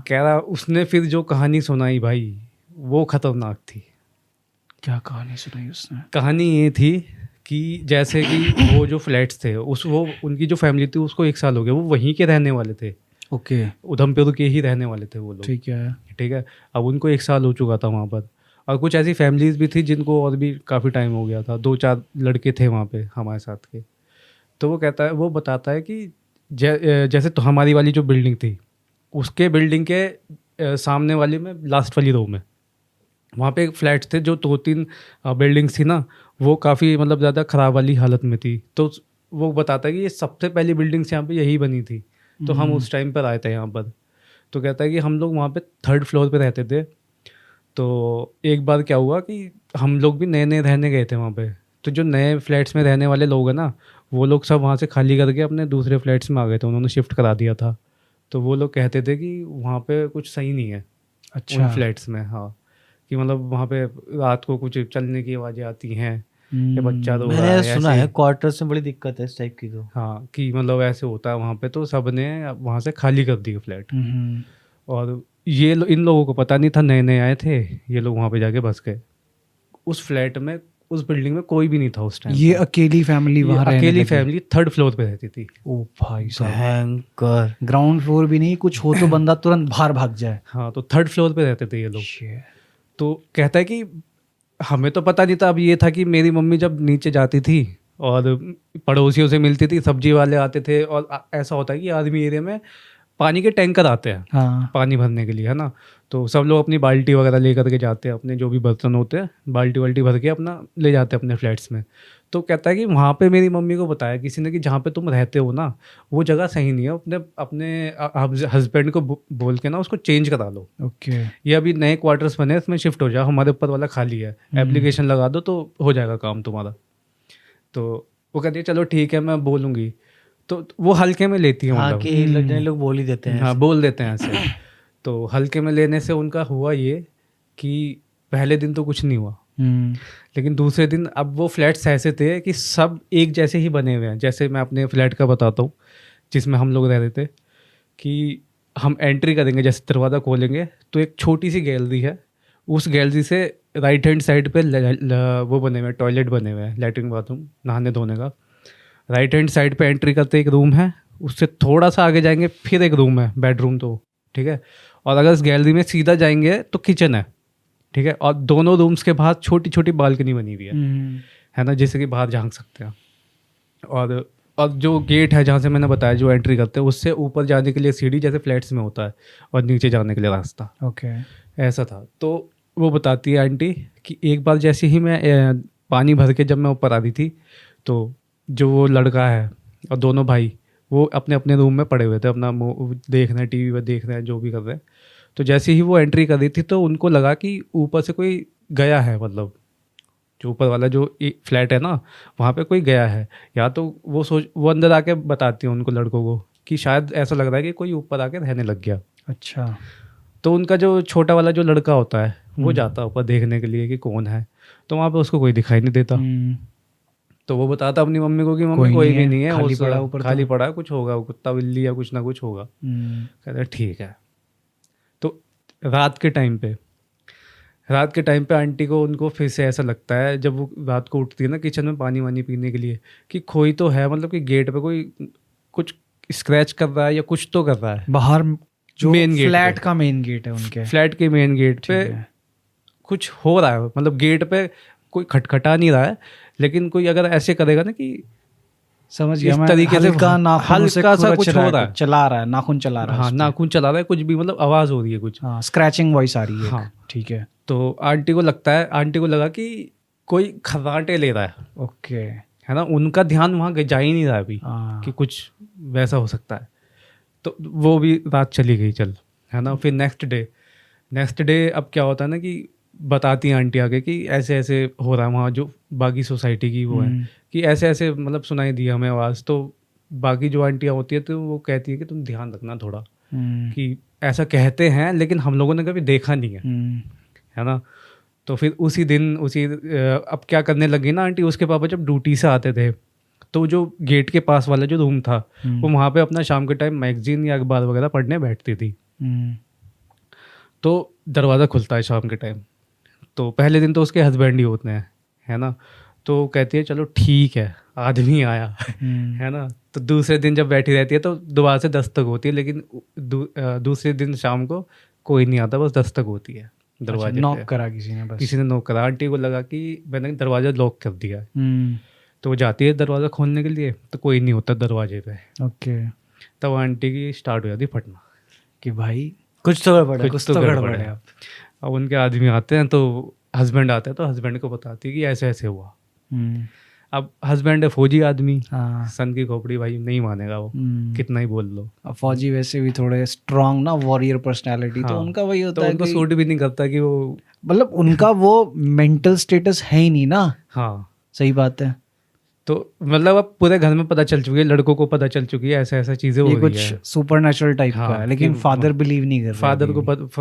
कह रहा, उसने फिर जो कहानी सुनाई भाई वो खतरनाक थी। क्या कहानी सुनाई उसने? कहानी ये थी कि जैसे कि वो जो फ्लैट्स थे वो उनकी जो फैमिली थी उसको 1 साल हो गया, वो वहीं के रहने वाले थे, ओके, उधमपुर के ही रहने वाले थे वो लोग, ठीक है। अब उनको 1 साल हो चुका था वहाँ पर, और कुछ ऐसी फैमिलीज भी थी जिनको और भी काफ़ी टाइम हो गया था, 2-4 लड़के थे वहाँ पे हमारे साथ के। तो वो बताता है कि जैसे तो हमारी वाली जो बिल्डिंग थी, उसके बिल्डिंग के सामने वाली में लास्ट वाली रो में वहाँ पे फ्लैट्स थे, जो 2-3 बिल्डिंग्स थी ना, वो काफ़ी मतलब ज़्यादा ख़राब वाली हालत में थी। तो वो बताता है कि ये सबसे पहली बिल्डिंग्स यहाँ पे यही बनी थी, तो हम उस टाइम पर आए थे यहाँ पर। तो कहता है कि हम लोग वहाँ पे 3rd फ्लोर पे रहते थे। तो एक बार क्या हुआ कि हम लोग भी नए नए रहने गए थे वहाँ पे, तो जो नए फ्लैट्स में रहने वाले लोग हैं ना, वो लोग सब वहाँ से खाली करके अपने दूसरे फ्लैट्स में आ गए थे, उन्होंने शिफ्ट करा दिया था। तो वो लोग कहते थे कि वहाँ पे कुछ सही नहीं है, अच्छा, उन फ्लैट्स में, हाँ, कि मतलब वहाँ पे रात को कुछ चलने की आवाज़ें आती हैं, या बच्चा रो रहा मैंने है, सुना ऐसे। है क्वार्टर्स में बड़ी दिक्कत है इस टाइप की। तो हाँ, कि मतलब ऐसे होता है वहाँ पे, तो सब ने वहाँ से खाली कर दिए फ्लैट। और इन लोगों को पता नहीं था, नए नए आए थे, ये लोग वहाँ पे जाके बस गए। उस फ्लैट में, उस बिल्डिंग में कोई भी नहीं था उस टाइम। ये अकेली फैमिली वहाँ रहने अकेली लगी? फैमिली 3rd फ्लोर पे रहती थी। ओ भाई साहब, भयंकर। ग्राउंड फ्लोर भी नहीं, कुछ हो तो बंदा तुरंत बाहर भाग जाए। हाँ, तो 3rd फ्लोर पे रहते थे ये लोग। Shit. तो कहता है कि हमें तो पता नहीं था। अब ये था कि मेरी मम्मी जब नीचे जाती थी और पड़ोसियों से मिलती थी, सब्जी वाले आते थे, और ऐसा होता है कि आदमी एरिया में पानी के टैंकर आते हैं, हाँ, पानी भरने के लिए, है ना। तो सब लोग अपनी बाल्टी वगैरह लेकर के जाते हैं, अपने जो भी बर्तन होते हैं बाल्टी वाल्टी भर के अपना ले जाते हैं अपने फ्लैट्स में। तो कहता है कि वहाँ पे मेरी मम्मी को बताया किसी ने कि जहाँ पे तुम रहते हो ना, वो जगह सही नहीं है, अपने हस्बैंड को बोल के ना उसको चेंज करा लो। ओके। ये अभी नए क्वार्टर्स बने, इसमें शिफ्ट हो जाओ, हमारे ऊपर वाला खाली है, एप्लीकेशन लगा दो तो हो जाएगा काम तुम्हारा। तो वो कहती है चलो ठीक है, मैं बोलूँगी। तो वो हल्के में लेती है, हाँ, मतलब कि लड़ने लोग बोल ही देते हैं हाँ, ऐसे। बोल देते हैं ऐसे। तो हल्के में लेने से उनका हुआ ये कि पहले दिन तो कुछ नहीं हुआ, लेकिन दूसरे दिन अब वो फ्लैट्स ऐसे थे कि सब एक जैसे ही बने हुए हैं। जैसे मैं अपने फ्लैट का बताता हूँ जिसमें हम लोग रह रहे थे, कि हम एंट्री करेंगे, जैसे दरवाज़ा खोलेंगे तो एक छोटी सी गैलरी है, उस गैलरी से राइट हैंड साइड पे वो बने हुए हैं, टॉयलेट बने हुए हैं, लैट्रिन बाथरूम नहाने धोने का। राइट हैंड साइड पे एंट्री करते एक रूम है, उससे थोड़ा सा आगे जाएंगे फिर एक रूम है, बेडरूम तो ठीक है। और अगर इस गैलरी में सीधा जाएंगे तो किचन है, ठीक है। और दोनों रूम्स के बाहर छोटी छोटी बालकनी बनी हुई है ना, जिससे कि बाहर झांक सकते हैं। और जो गेट है जहाँ से मैंने बताया जो एंट्री करते हैं, उससे ऊपर जाने के लिए सीढ़ी जैसे फ्लैट्स में होता है, और नीचे जाने के लिए रास्ता। ओके। ऐसा था। तो वो बताती है आंटी कि एक बार जैसे ही मैं पानी भर के जब मैं ऊपर आ रही थी, तो जो वो लड़का है और दोनों भाई वो अपने अपने रूम में पड़े हुए थे, अपना देख रहे हैं, टीवी पर देख रहे हैं, जो भी कर रहे हैं। तो जैसे ही वो एंट्री कर रही थी तो उनको लगा कि ऊपर से कोई गया है, मतलब जो ऊपर वाला जो फ्लैट है ना, वहाँ पे कोई गया है। या तो वो अंदर आके बताती है उनको, लड़कों को, कि शायद ऐसा लग रहा है कि कोई ऊपर आके रहने लग गया। अच्छा। तो उनका जो छोटा वाला जो लड़का होता है वो जाता है ऊपर देखने के लिए कि कौन है, तो वहाँ पे उसको कोई दिखाई नहीं देता। तो वो बताता अपनी मम्मी को कि मम्मी कोई भी नहीं है, खाली पड़ा ऊपर, खाली पड़ा है, कुछ होगा, कुत्ता बिल्ली या कुछ ना कुछ होगा। कहते ठीक है। तो रात के टाइम पे आंटी को उनको फिर से ऐसा लगता है, जब वो रात को उठती है ना किचन में पानी वानी पीने के लिए, कि कोई तो है, मतलब कि गेट पे कोई कुछ स्क्रैच कर रहा है या कुछ तो कर रहा है बाहर, जो मेन गेट फ्लैट का मेन गेट है उनके, फ्लैट के मेन गेट पे कुछ हो रहा है। मतलब गेट पे कोई खटखटा नहीं रहा है, लेकिन कोई अगर ऐसे करेगा ना कि समझ गया इस मैं, तरीके से हल्का नाखून से हल्का सा खुरच कुछ रहा हो है, रहा है, चला रहा है, नाखून चला रहा है। हाँ, नाखून चला रहा है, कुछ भी, मतलब आवाज़ हो रही है कुछ, हाँ, स्क्रैचिंग वॉइस आ रही है। हाँ। ठीक है। तो आंटी को लगा कि कोई खर्राटे ले रहा है। ओके। है ना, उनका ध्यान वहाँ जा ही नहीं रहा अभी हाँ। कि कुछ वैसा हो सकता है। तो वो भी रात चली गई, चल, है ना। फिर नेक्स्ट डे अब क्या होता है ना, कि बताती हैं आंटी आगे कि ऐसे ऐसे हो रहा है वहाँ, जो बाकी सोसाइटी की वो है, कि ऐसे ऐसे मतलब सुनाई दी हमें आवाज़। तो बाकी जो आंटियाँ होती है तो वो कहती है कि तुम ध्यान रखना थोड़ा, कि ऐसा कहते हैं लेकिन हम लोगों ने कभी देखा नहीं है ना। तो फिर अब क्या करने लगी ना आंटी, उसके पापा जब ड्यूटी से आते थे तो जो गेट के पास वाला जो रूम था वो वहाँ पे अपना शाम के टाइम मैगजीन या अखबार वगैरह पढ़ने बैठती थी। तो दरवाज़ा खुलता है शाम के टाइम, तो पहले दिन तो उसके हस्बैंड ही होते हैं, है ना। तो कहती है चलो ठीक है, आदमी आया, है ना। तो दूसरे दिन जब बैठी रहती है तो दोबारा से दस्तक होती है, लेकिन दूसरे दिन शाम को कोई नहीं आता, बस दस्तक होती है दरवाजे। नॉक करा किसी ने, बस किसी ने नॉक करा। आंटी को लगा कि मैंने दरवाज़ा लॉक कर दिया। तो वो जाती है दरवाज़ा खोलने के लिए, तो कोई नहीं होता दरवाजे पे। ओके। तब आंटी की स्टार्ट हो जाती फटना कि भाई कुछ तो गड़बड़ है, कुछ तो गड़बड़ है। अब उनके आदमी आते हैं, तो हस्बैंड आते हैं, तो हस्बैंड को बताती है कि ऐसे ऐसे हुआ। अब हस्बैंड है फौजी आदमी, हाँ। सन की खोपड़ी, भाई नहीं मानेगा वो, कितना ही बोल लो। अब फौजी वैसे भी थोड़े स्ट्रांग ना, वॉरियर पर्सनालिटी, तो हाँ, उनका वही होता तो है उनको कि सूट भी नहीं करता कि वो, मतलब उनका वो मेंटल स्टेटस है ही नहीं ना। हाँ सही बात है। तो मतलब अब पूरे घर में पता चल चुकी है, लड़कों को पता चल चुकी है, ऐसा ऐसा चीजें हो ये रही कुछ है। सुपर नेचुरल टाइप हाँ, का है, लेकिन कि फादर बिलीव नहीं कर रहे।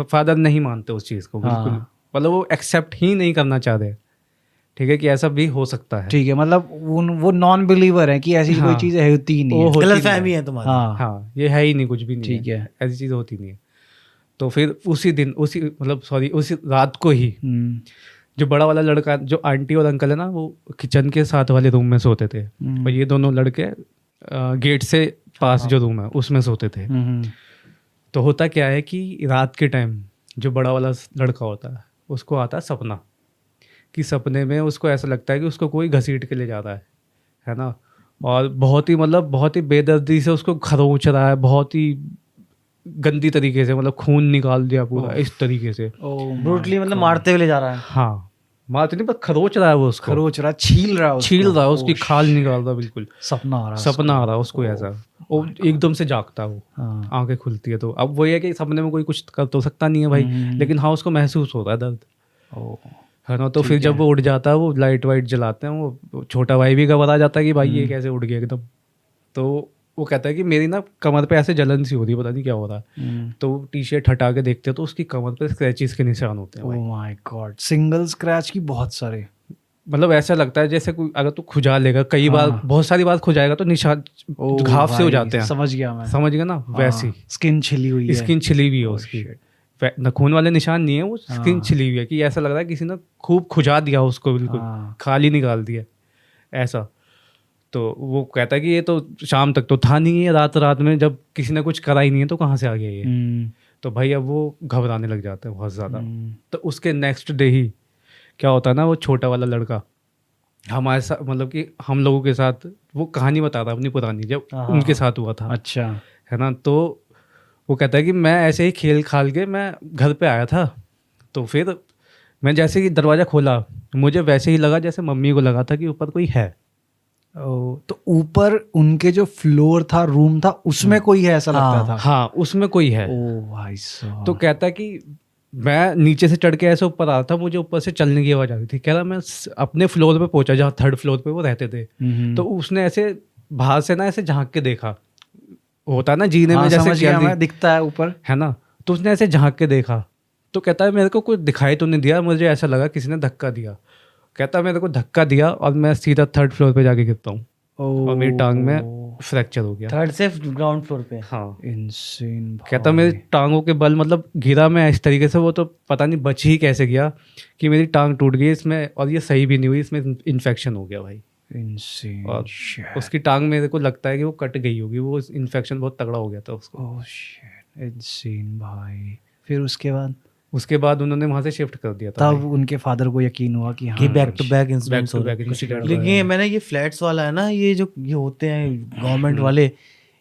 फादर नहीं मानते उस चीज को बिल्कुल। हाँ। मतलब वो एक्सेप्ट ही नहीं करना चाहते, ठीक है, कि ऐसा भी हो सकता है। ठीक है, मतलब वो नॉन बिलीवर है कि ऐसी कोई हाँ। चीज होती ही नहीं वो है। होती गलत नहीं फहमी है तुम्हारी। हाँ। हाँ, ये है ही नहीं, कुछ भी नहीं ठीक है। ऐसी चीज होती नहीं है। तो फिर उसी रात को ही जो बड़ा वाला लड़का, जो आंटी और अंकल है ना, वो किचन के साथ वाले रूम में सोते थे, और ये दोनों लड़के गेट से पास जो रूम है उसमें सोते थे। तो होता क्या है कि रात के टाइम जो बड़ा वाला लड़का होता है उसको आता है सपना, कि सपने में उसको ऐसा लगता है कि उसको कोई घसीट के ले जा रहा है ना। और बहुत ही बेदर्दी से उसको खरोंच रहा है, बहुत ही गंदी तरीके से, मतलब खून निकाल दिया पूरा इस तरीके से, ब्रूटली, मतलब मारते हुए ले जा रहा है। हाँ, मारते नहीं, बस खरोच रहा है वो उसको, खरोच रहा, छील रहा है उसकी खाल निकाल रहा, बिल्कुल सपना आ रहा है उसको ऐसा। वो एकदम से जागता है, वो हाँ। आंखें खुलती है। तो अब वही है कि सपने में कोई कुछ कर तो सकता नहीं है भाई, लेकिन हाँ उसको महसूस होता है दर्द, है ना। तो फिर जब वो उठ जाता है, वो लाइट वाइट जलाते हैं, वो छोटा भाई भी घबरा जाता है कि भाई ये कैसे उठ गया एकदम। तो वो कहता है कि मेरी ना कमर पे ऐसे जलन सी हो रही है, पता नहीं क्या हो रहा है। तो टी शर्ट हटा के देखते हैं तो उसकी कमर पे स्क्रैचेस के निशान होते हैं भाई। Oh my God, single scratch की बहुत सारे। मतलब ऐसा लगता है जैसे कोई अगर तू खुजा लेगा कई बार, बहुत सारी बार खुजाएगा तो निशान ओह घाव से हो भाई, जाते हैं, समझ गया मैं। समझ गया ना, वैसी स्किन छिली हुई है। स्किन छिली हुई है उसकी। नखून वाले निशान नहीं है, वो स्किन छिली हुई है कि ऐसा लग रहा है किसी ने खूब खुजा दिया उसको, बिल्कुल खाली निकाल दिया ऐसा। तो वो कहता है कि ये तो शाम तक तो था नहीं है, रात रात में जब किसी ने कुछ करा ही नहीं है तो कहाँ से आ गया ये। तो भाई अब वो घबराने लग जाते हैं बहुत ज़्यादा। तो उसके नेक्स्ट डे ही क्या होता है ना, वो छोटा वाला लड़का हमारे साथ, मतलब कि हम लोगों के साथ वो कहानी बता रहा अपनी पुरानी, जब उनके साथ हुआ था। अच्छा, है ना। तो वो कहता है कि मैं ऐसे ही खेल खाल के मैं घर पे आया था, तो फिर मैं जैसे ही दरवाज़ा खोला मुझे वैसे ही लगा जैसे मम्मी को लगा था कि ऊपर कोई है। तो ऊपर उनके जो फ्लोर था, रूम था, उसमें कोई है ऐसा लगता था। हाँ उसमें कोई है। ओ भाई साहब। तो कहता है कि मैं नीचे से चढ़ के ऐसे ऊपर आ रहा था, मुझे ऊपर से चलने की आवाज़ आ रही थी। कह रहा मैं अपने फ्लोर पे पहुंचा जहाँ थर्ड फ्लोर पे वो रहते थे। तो उसने ऐसे बाहर से ना ऐसे झांक के देखा, होता है ना जीने में जैसे समझ गया मैं, दिखता है ऊपर, है ना। तो उसने ऐसे झांक के देखा तो कहता है मेरे को कुछ दिखाई तो नहीं दिया, मुझे ऐसा लगा किसी ने धक्का दिया। कहता है मेरे को धक्का दिया और मैं सीधा थर्ड फ्लोर पे जाके गिरता हूँ और मेरी टांग में फ्रैक्चर हो गया। थर्ड से ग्राउंड फ्लोर पे। हाँ इंसेन। कहता मेरी टांगों के बल, मतलब गिरा मैं इस तरीके से, वो तो पता नहीं बच ही कैसे गया कि मेरी टांग टूट गई इसमें, और ये सही भी नहीं हुई, इसमें इन्फेक्शन हो गया भाई। इंसेन। और उसकी टांग मेरे को लगता है कि वो कट गई होगी, वो इन्फेक्शन बहुत तगड़ा हो गया था उसको। ओह शिट, इंसेन भाई। फिर उसके बाद उन्होंने वहां से शिफ्ट कर दिया था तब उनके फादर को यकीन हुआ कि हाँ बैक टू बैक इंसिडेंट्स हो रहे हैं। लेकिन ये मैंने ये फ्लैट्स वाला है ना, ये जो ये होते हैं गवर्नमेंट वाले,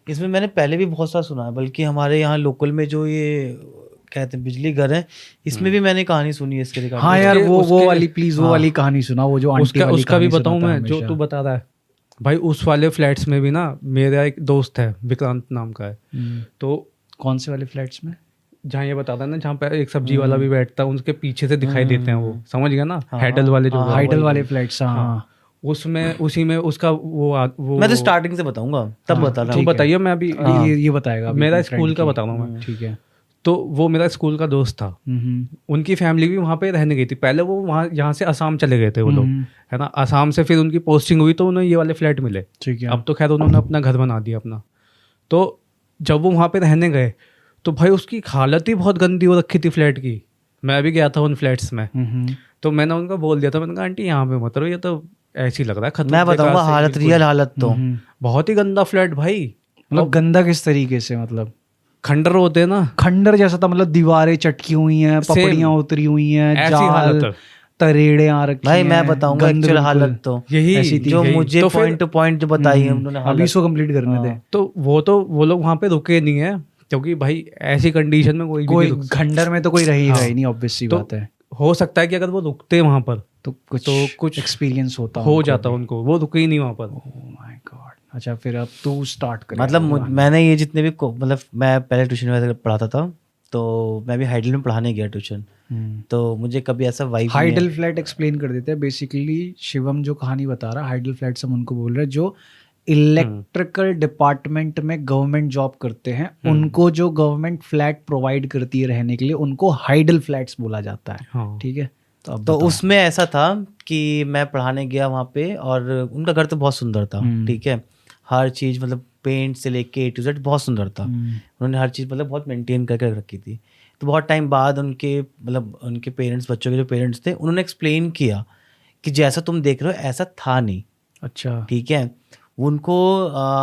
इसमें मैंने पहले भी बहुत सारा सुना है। बल्कि हमारे यहाँ लोकल में जो ये कहते हैं बिजली घर है, इसमें भी मैंने कहानी सुनी है इसके रिगार्डिंग। हाँ यार, वो वाली प्लीज, वो वाली कहानी सुना, वो जो आंटी वाली उसका भी कहानी बताऊं सुनाता मैं, जो हमेशा। तू बता रहा है भाई। उस वाले फ्लैट्स में भी ना मेरा एक दोस्त है, विक्रांत नाम का है। तो कौन से वाले फ्लैट्स में? जहाँ ये बता रहा ना, जहाँ पे एक सब्जी वाला भी बैठता है, उनके पीछे से दिखाई देते हैं वो, समझ गया ना, हैडल वाले जो हाइडल वाले फ्लैट्स। हाँ, उसमें उसी में उसका वो मैं तो स्टार्टिंग से बताऊंगा, तब बता रहा हूँ। बताइए, मैं अभी ये बताएगा। मेरा स्कूल का बता रहा हूँ मैं। ठीक है। तो वो मेरा स्कूल का दोस्त था, उनकी फैमिली भी वहाँ पे रहने गई थी। पहले वो वहाँ यहाँ से असम चले गए थे वो लोग, है ना। असम से फिर उनकी पोस्टिंग हुई तो उन्हें ये वाले फ्लैट मिले। ठीक है। अब तो खैर उन्होंने अपना घर बना दिया अपना। तो जब वो वहाँ पे रहने गए तो भाई उसकी हालत ही बहुत गंदी हो रखी थी फ्लैट की। मैं भी गया था उन फ्लैट्स में, तो मैंने उनको बोल दिया था, मैंने कहा आंटी यहाँ पे मत रहो, ये तो ऐसे ही लग रहा है खतरे। मैं बताऊंगा हालत, रियल हालत तो बहुत ही गंदा फ्लैट भाई। मतलब गंदा किस तरीके से? मतलब खंडर होते हैं ना, खंडर जैसा था, मतलब दीवारें चटकी हुई हैं, पपड़ियां उतरी हुई हैं, ऐसी जाल हालत, तरेड़े आ रखी भाई। हैं। मैं बताऊंगा एक्चुअल हालत तो यही जो मुझे तो पॉइंट टू पॉइंट जो बताई है उन्होंने अभी इसको कंप्लीट करने दे। तो वो लोग वहाँ पे रुके नहीं है, क्योंकि भाई ऐसी कंडीशन में कोई खंडर में तो कोई रहेगा ही नहीं, ऑब्वियस सी बात है। हो सकता है कि अगर वो रुकते वहाँ पर तो कुछ एक्सपीरियंस हो जाता उनको। वो रुके ही नहीं वहाँ पर। Oh my God. अच्छा, फिर अब तू स्टार्ट कर। मतलब मैंने ये जितने भी मतलब मैं पहले ट्यूशन में पढ़ाता था, तो मैं भी हाइडल में पढ़ाने गया ट्यूशन। तो मुझे कभी ऐसा वाइब हाइडल फ्लैट एक्सप्लेन कर देते हैं। बेसिकली शिवम जो कहानी बता रहा है, हाइडल फ्लैट हम उनको बोल रहे हैं जो इलेक्ट्रिकल डिपार्टमेंट में गवर्नमेंट जॉब करते हैं। उनको जो गवर्नमेंट फ्लैट प्रोवाइड करती है रहने के लिए, उनको हाइडल फ्लैट्स बोला जाता है। ठीक है। तो उसमें ऐसा था कि मैं पढ़ाने गया वहाँ पे, और उनका घर तो बहुत सुंदर था। ठीक है, हर चीज़ मतलब पेंट से लेके A to Z बहुत सुंदर था। उन्होंने हर चीज़ मतलब बहुत मेंटेन करके रखी थी। तो बहुत टाइम बाद उनके पेरेंट्स, बच्चों के जो पेरेंट्स थे, उन्होंने एक्सप्लेन किया कि जैसा तुम देख रहे हो ऐसा था नहीं। अच्छा। ठीक है। उनको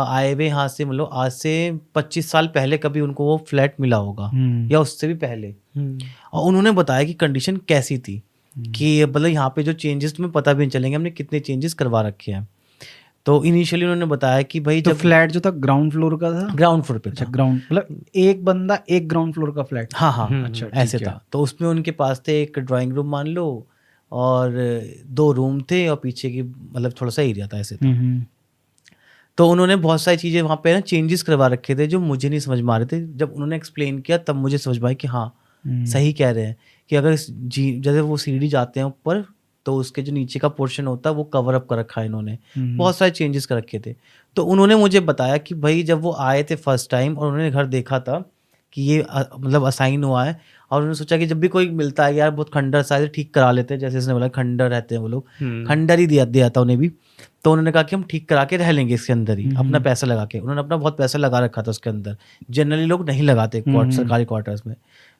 आए हुए यहाँ से मतलब आज से 25 साल पहले कभी उनको वो फ्लैट मिला होगा, या उससे भी पहले। और उन्होंने बताया कि कंडीशन कैसी थी, कि मतलब यहाँ पे जो चेंजेस तुम्हें पता भी नहीं चलेंगे हमने कितने चेंजेस करवा रखे हैं। तो इनिशियली उन्होंने बताया कि भाई तो जब फ्लैट जो था ग्राउंड फ्लोर का था। ग्राउंड फ्लोर पे अच्छा, ग्राउंड मतलब एक बंदा एक ग्राउंड फ्लोर का फ्लैट। हाँ अच्छा, ऐसे था। तो उसमें उनके पास थे एक ड्राइंग रूम मान लो, और 2 रूम थे, और पीछे की मतलब थोड़ा सा एरिया था, ऐसे था। तो उन्होंने बहुत सारी चीज़ें वहाँ पे ना चेंजेस करवा रखे थे जो मुझे नहीं समझ में आ रहे थे। जब उन्होंने एक्सप्लेन किया तब मुझे समझ में आया कि हाँ सही कह रहे हैं, कि अगर जैसे वो सीढ़ी जाते हैं ऊपर, तो उसके जो नीचे का पोर्शन होता है वो कवर अप कर रखा है इन्होंने, बहुत सारे चेंजेस कर रखे थे। तो उन्होंने मुझे बताया कि भाई जब वो आए थे फर्स्ट टाइम और उन्होंने घर देखा था कि ये मतलब असाइन हुआ है, और उन्होंने सोचा कि जब भी कोई मिलता है यार बहुत खंडर शायद ठीक करा लेते हैं, जैसे इसने बोला खंडर रहते हैं वो लोग, खंडर ही दिया था उन्हें भी। तो उन्होंने कहा कि हम ठीक करा के रह लेंगे इसके अंदर ही, अपना पैसा लगा के। उन्होंने अपना बहुत पैसा लगा रखा था उसके अंदर, जनरली लोग नहीं लगाते सरकारी क्वार्टर्स में।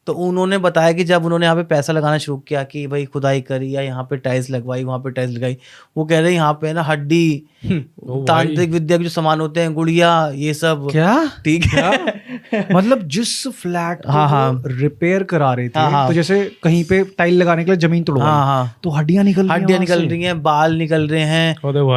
तो उन्होंने बताया कि जब उन्होंने यहाँ पे पैसा लगाना शुरू किया कि भाई खुदाई करी या यहाँ पे टाइल्स लगवाई, वहाँ पे टाइल्स लगाई, वो कह रहे हैं यहाँ पे ना हड्डी, तांत्रिक विद्या के जो सामान होते हैं, गुड़िया, ये सब। क्या ठीक है मतलब जिस फ्लैट को हाँ। रिपेयर करा रहे थे, हाँ। तो जैसे कहीं पे टाइल लगाने के लिए जमीन तोड़वाई, हाँ। तो हड्डियां निकल रही हैं, बाल निकल रहे हैं,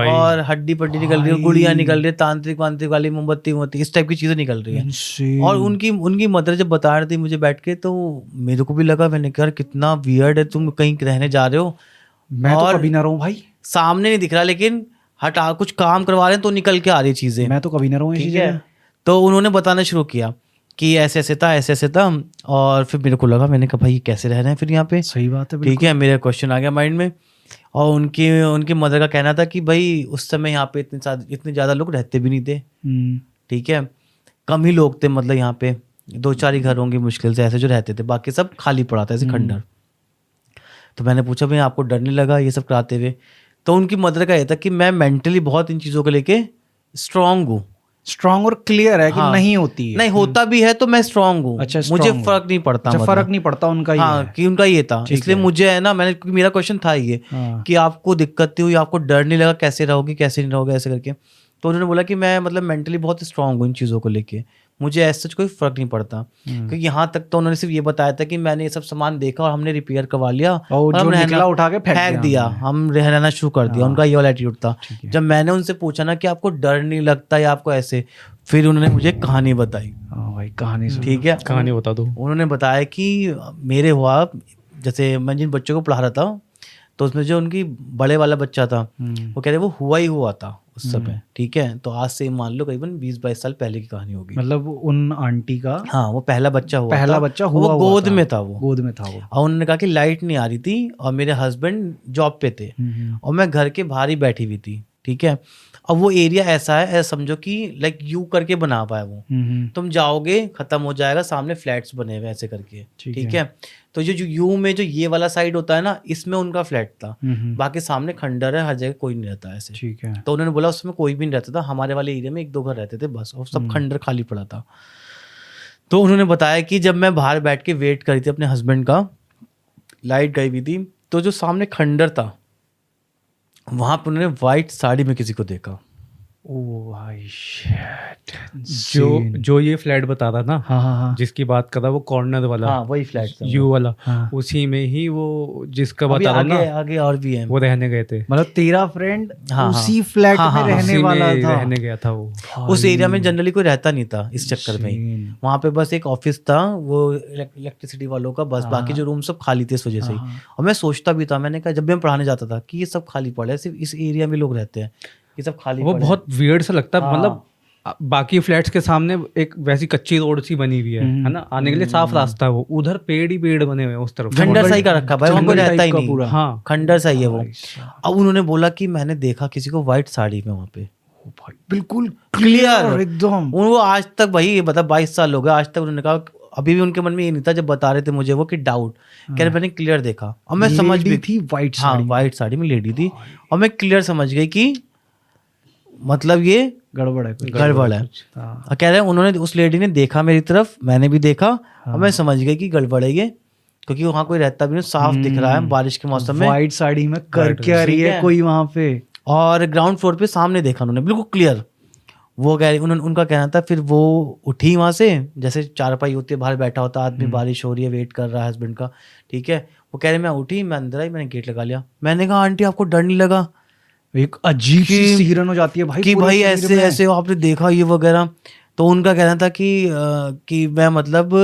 और हड्डी पट्टी निकल रही है, गुड़िया निकल रही है, तांत्रिक वांत्रिक वाली मोमबत्ती इस टाइप की चीजें निकल रही है। और उनकी मदर जब बता रही थी मुझे बैठ के, तो मेरे को भी लगा, मैंने कहा कितना वियर्ड है, तुम कहीं रहने जा रहे हो, मैं तो कभी ना रहूं भाई, सामने नहीं दिख रहा लेकिन हटा कुछ काम करवा रहे हैं तो निकल के आ रही चीजें, मैं तो कभी ना रहूं ऐसी जगह। तो उन्होंने बताना शुरू किया कि ऐसे ऐसे था, और फिर मेरे को लगा, मैंने कहा भाई कैसे रह रहे हैं फिर यहाँ पे। सही बात है, ठीक है, मेरा क्वेश्चन आ गया माइंड में। और उनकी मदर का कहना था कि भाई उस समय यहाँ पे इतने ज़्यादा लोग रहते भी नहीं थे। ठीक है, कम ही लोग थे, मतलब यहाँ पे 2-4 ही घर होंगे मुश्किल से ऐसे जो रहते थे, बाकी सब खाली पड़ा था ऐसे खंडर। तो मैंने पूछा भाई आपको डर नहीं लगा ये सब कराते हुए? तो उनकी मदर का ये था कि मैं मेंटली बहुत इन चीज़ों को लेके स्ट्रांग हूँ, स्ट्रांग और क्लियर है कि नहीं होती है, नहीं होता भी है तो मैं स्ट्रांग हूँ। अच्छा, मुझे फर्क नहीं पड़ता, मतलब फर्क नहीं पड़ता उनका ही हाँ, कि उनका ये था। इसलिए मुझे है ना, क्योंकि मेरा क्वेश्चन था ये कि आपको दिक्कत हुई, आपको डर नहीं लगा, कैसे रहोगे कैसे नहीं रहोगे ऐसे करके। तो उन्होंने बोला कि मैं मतलब मेंटली बहुत स्ट्रांग हूँ इन चीज़ों को लेके, मुझे ऐसा कोई फर्क नहीं पड़ता। क्योंकि यहाँ तक तो उन्होंने सिर्फ ये बताया था कि मैंने ये सब सामान देखा और हमने रिपेयर करवा लिया और हम निकला उठा के फेंक दिया, हम रहना शुरू कर दिया। उनका ये वाला एटीट्यूड था। जब मैंने उनसे पूछा ना कि आपको डर नहीं लगता या आपको ऐसे, फिर उन्होंने मुझे कहानी बताई। भाई कहानी, ठीक है, कहानी बता दो। उन्होंने बताया कि मेरे हुआ, जैसे मैं जिन बच्चों को पढ़ा रहा था तो उसमें जो उनकी बड़े वाला बच्चा था वो कह रहे वो हुआ ही हुआ था उस समय। ठीक है, तो आज से मान लो करीबन 20-22 साल पहले की कहानी होगी। मतलब उन आंटी का हाँ वो पहला बच्चा हुआ, हुआ, वो गोद में था, वो गोद में था वो। और उन्होंने कहा कि लाइट नहीं आ रही थी और मेरे हस्बैंड जॉब पे थे और मैं घर के बाहर ही बैठी हुई थी। ठीक है, अब वो एरिया ऐसा है, ऐसा समझो कि लाइक यू करके बना हुआ है वो, तुम जाओगे खत्म हो जाएगा, सामने फ्लैट्स बने हुए ऐसे करके। ठीक है, तो जो यू में जो ये वाला साइड होता है ना, इसमें उनका फ्लैट था, बाकी सामने खंडर है, हर जगह कोई नहीं रहता ऐसे। ठीक है, तो उन्होंने बोला उसमें कोई भी नहीं रहता था, हमारे वाले एरिया में 1-2 घर रहते थे बस, और सब खंडर खाली पड़ा था। तो उन्होंने बताया कि जब मैं बाहर बैठ के वेट करी थी अपने हस्बैंड का, लाइट गई हुई थी, तो जो सामने खंडर था वहां पर उन्होंने व्हाइट साड़ी में किसी को देखा। ओ भाई शिट, जो ये फ्लैट बता रहा ना, हाँ, जिसकी बात कर रहा वो कॉर्नर वाला, हाँ वही फ्लैट था यू वाला, हाँ। उसी में ही वो जिसका बता रहा ना, आगे और भी है, वो रहने गए थे। मतलब तेरा फ्रेंड हाँ, उसी फ्लैट में रहने वाला था, रहने गया था वो। उस एरिया में जनरली कोई रहता नहीं था इस चक्कर में, वहां पे बस एक ऑफिस था वो इलेक्ट्रिसिटी वालों का, बस बाकी जो रूम सब खाली थे इस वजह से ही। और मैं सोचता भी था, मैंने कहा जब भी मैं पढ़ाने जाता था कि ये सब खाली पड़े, सिर्फ इस एरिया में लोग रहते हैं, ये सब खाली वो पड़े। बहुत वियर्ड सा लगता है। मतलब बाकी फ्लैट्स के सामने एक वैसी कच्ची रोड सी बनी हुई है ना, आने के लिए साफ रास्ता है, वो उधर पेड़ ही पेड़ बने हुए हैं उस तरफ, खंडर सा ही का रखा भाई, वहां कोई रहता ही नहीं, हाँ खंडर सा ही है वो। अब उन्होंने बोला कि मैंने देखा किसी को व्हाइट साड़ी में वहां पे, बिल्कुल क्लियर एकदम। वो आज तक भाई ये बता 22 साल हो गए, आज तक उन्होंने कहा, अभी भी उनके मन में ये नहीं था जब बता रहे थे मुझे वो कि डाउट, कह रहे मैंने क्लियर देखा। और मैं समझ भी थी व्हाइट हाँ व्हाइट साड़ी में लेडी थी, और मैं क्लियर समझ गई कि मतलब ये गड़बड़ है, और कह रहे हैं उन्होंने, उस लेडी ने देखा मेरी तरफ, मैंने भी देखा, और मैं समझ गई कि गड़बड़ है ये, क्योंकि वहां कोई रहता भी नहीं, साफ दिख रहा है बारिश के मौसम में, व्हाइट साड़ी में कर क्या रही है कोई वहां पे। और ग्राउंड फ्लोर पे सामने देखा उन्होंने बिल्कुल क्लियर। वो कह रही, उनका कहना था फिर वो उठी वहां से, जैसे चारपाई होती है बाहर बैठा होता आदमी, बारिश हो रही है, वेट कर रहा है हस्बैंड का। ठीक है, वो कह रहे मैं उठी, मैं अंदर आई, मैंने गेट लगा लिया। मैंने कहा आंटी आपको डर नहीं लगा? एक अजीब सी सिहरन हो जाती है भाई कि भाई ऐसे ऐसे आपने देखा ये वगैरह। तो उनका कहना था कि मैं मतलब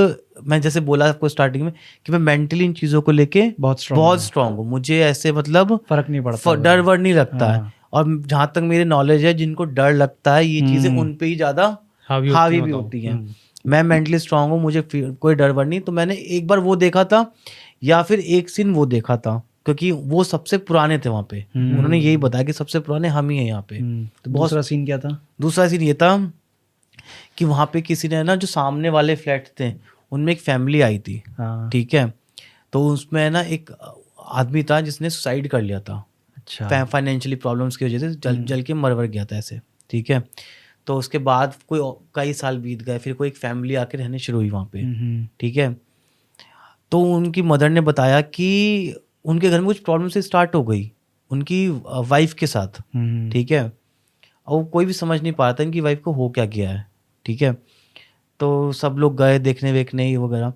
मैं जैसे बोला आपको स्टार्टिंग में कि मैं मेंटली इन चीज़ों को लेके बहुत स्ट्रांग हूँ, मुझे ऐसे मतलब फर्क नहीं पड़ता, डर वर नहीं लगता है। और जहाँ तक मेरे नॉलेज है, जिनको डर लगता है ये चीज़ें उन पे ही ज़्यादा हावी भी होती हैं। मैं मेंटली स्ट्रांग हूँ, मुझे कोई डर वर नहीं। तो मैंने एक बार वो देखा था, या फिर एक सीन वो देखा था क्योंकि वो सबसे पुराने थे वहाँ पे। उन्होंने यही बताया कि सबसे पुराने हम ही हैं यहाँ पे। तो दूसरा सीन क्या था? दूसरा सीन ये था कि वहाँ पे किसी ने ना, जो सामने वाले फ्लैट थे उनमें एक फैमिली आई थी, हाँ। ठीक है। तो उसमें ना एक आदमी था जिसने सुसाइड कर लिया था, अच्छा। फाइनेंशियली प्रॉब्लम्स की वजह से जल के मर गया था ऐसे, ठीक है। तो उसके बाद कई साल बीत गए, फिर कोई एक फैमिली आके रहने शुरू हुई वहाँ पे, ठीक है। तो उनकी मदर ने बताया कि उनके घर में कुछ प्रॉब्लम से स्टार्ट हो गई उनकी वाइफ के साथ, ठीक है। और कोई भी समझ नहीं पा रहा था इनकी वाइफ को हो क्या गया है, ठीक है। तो सब लोग गए देखने वेखने ही वगैरह,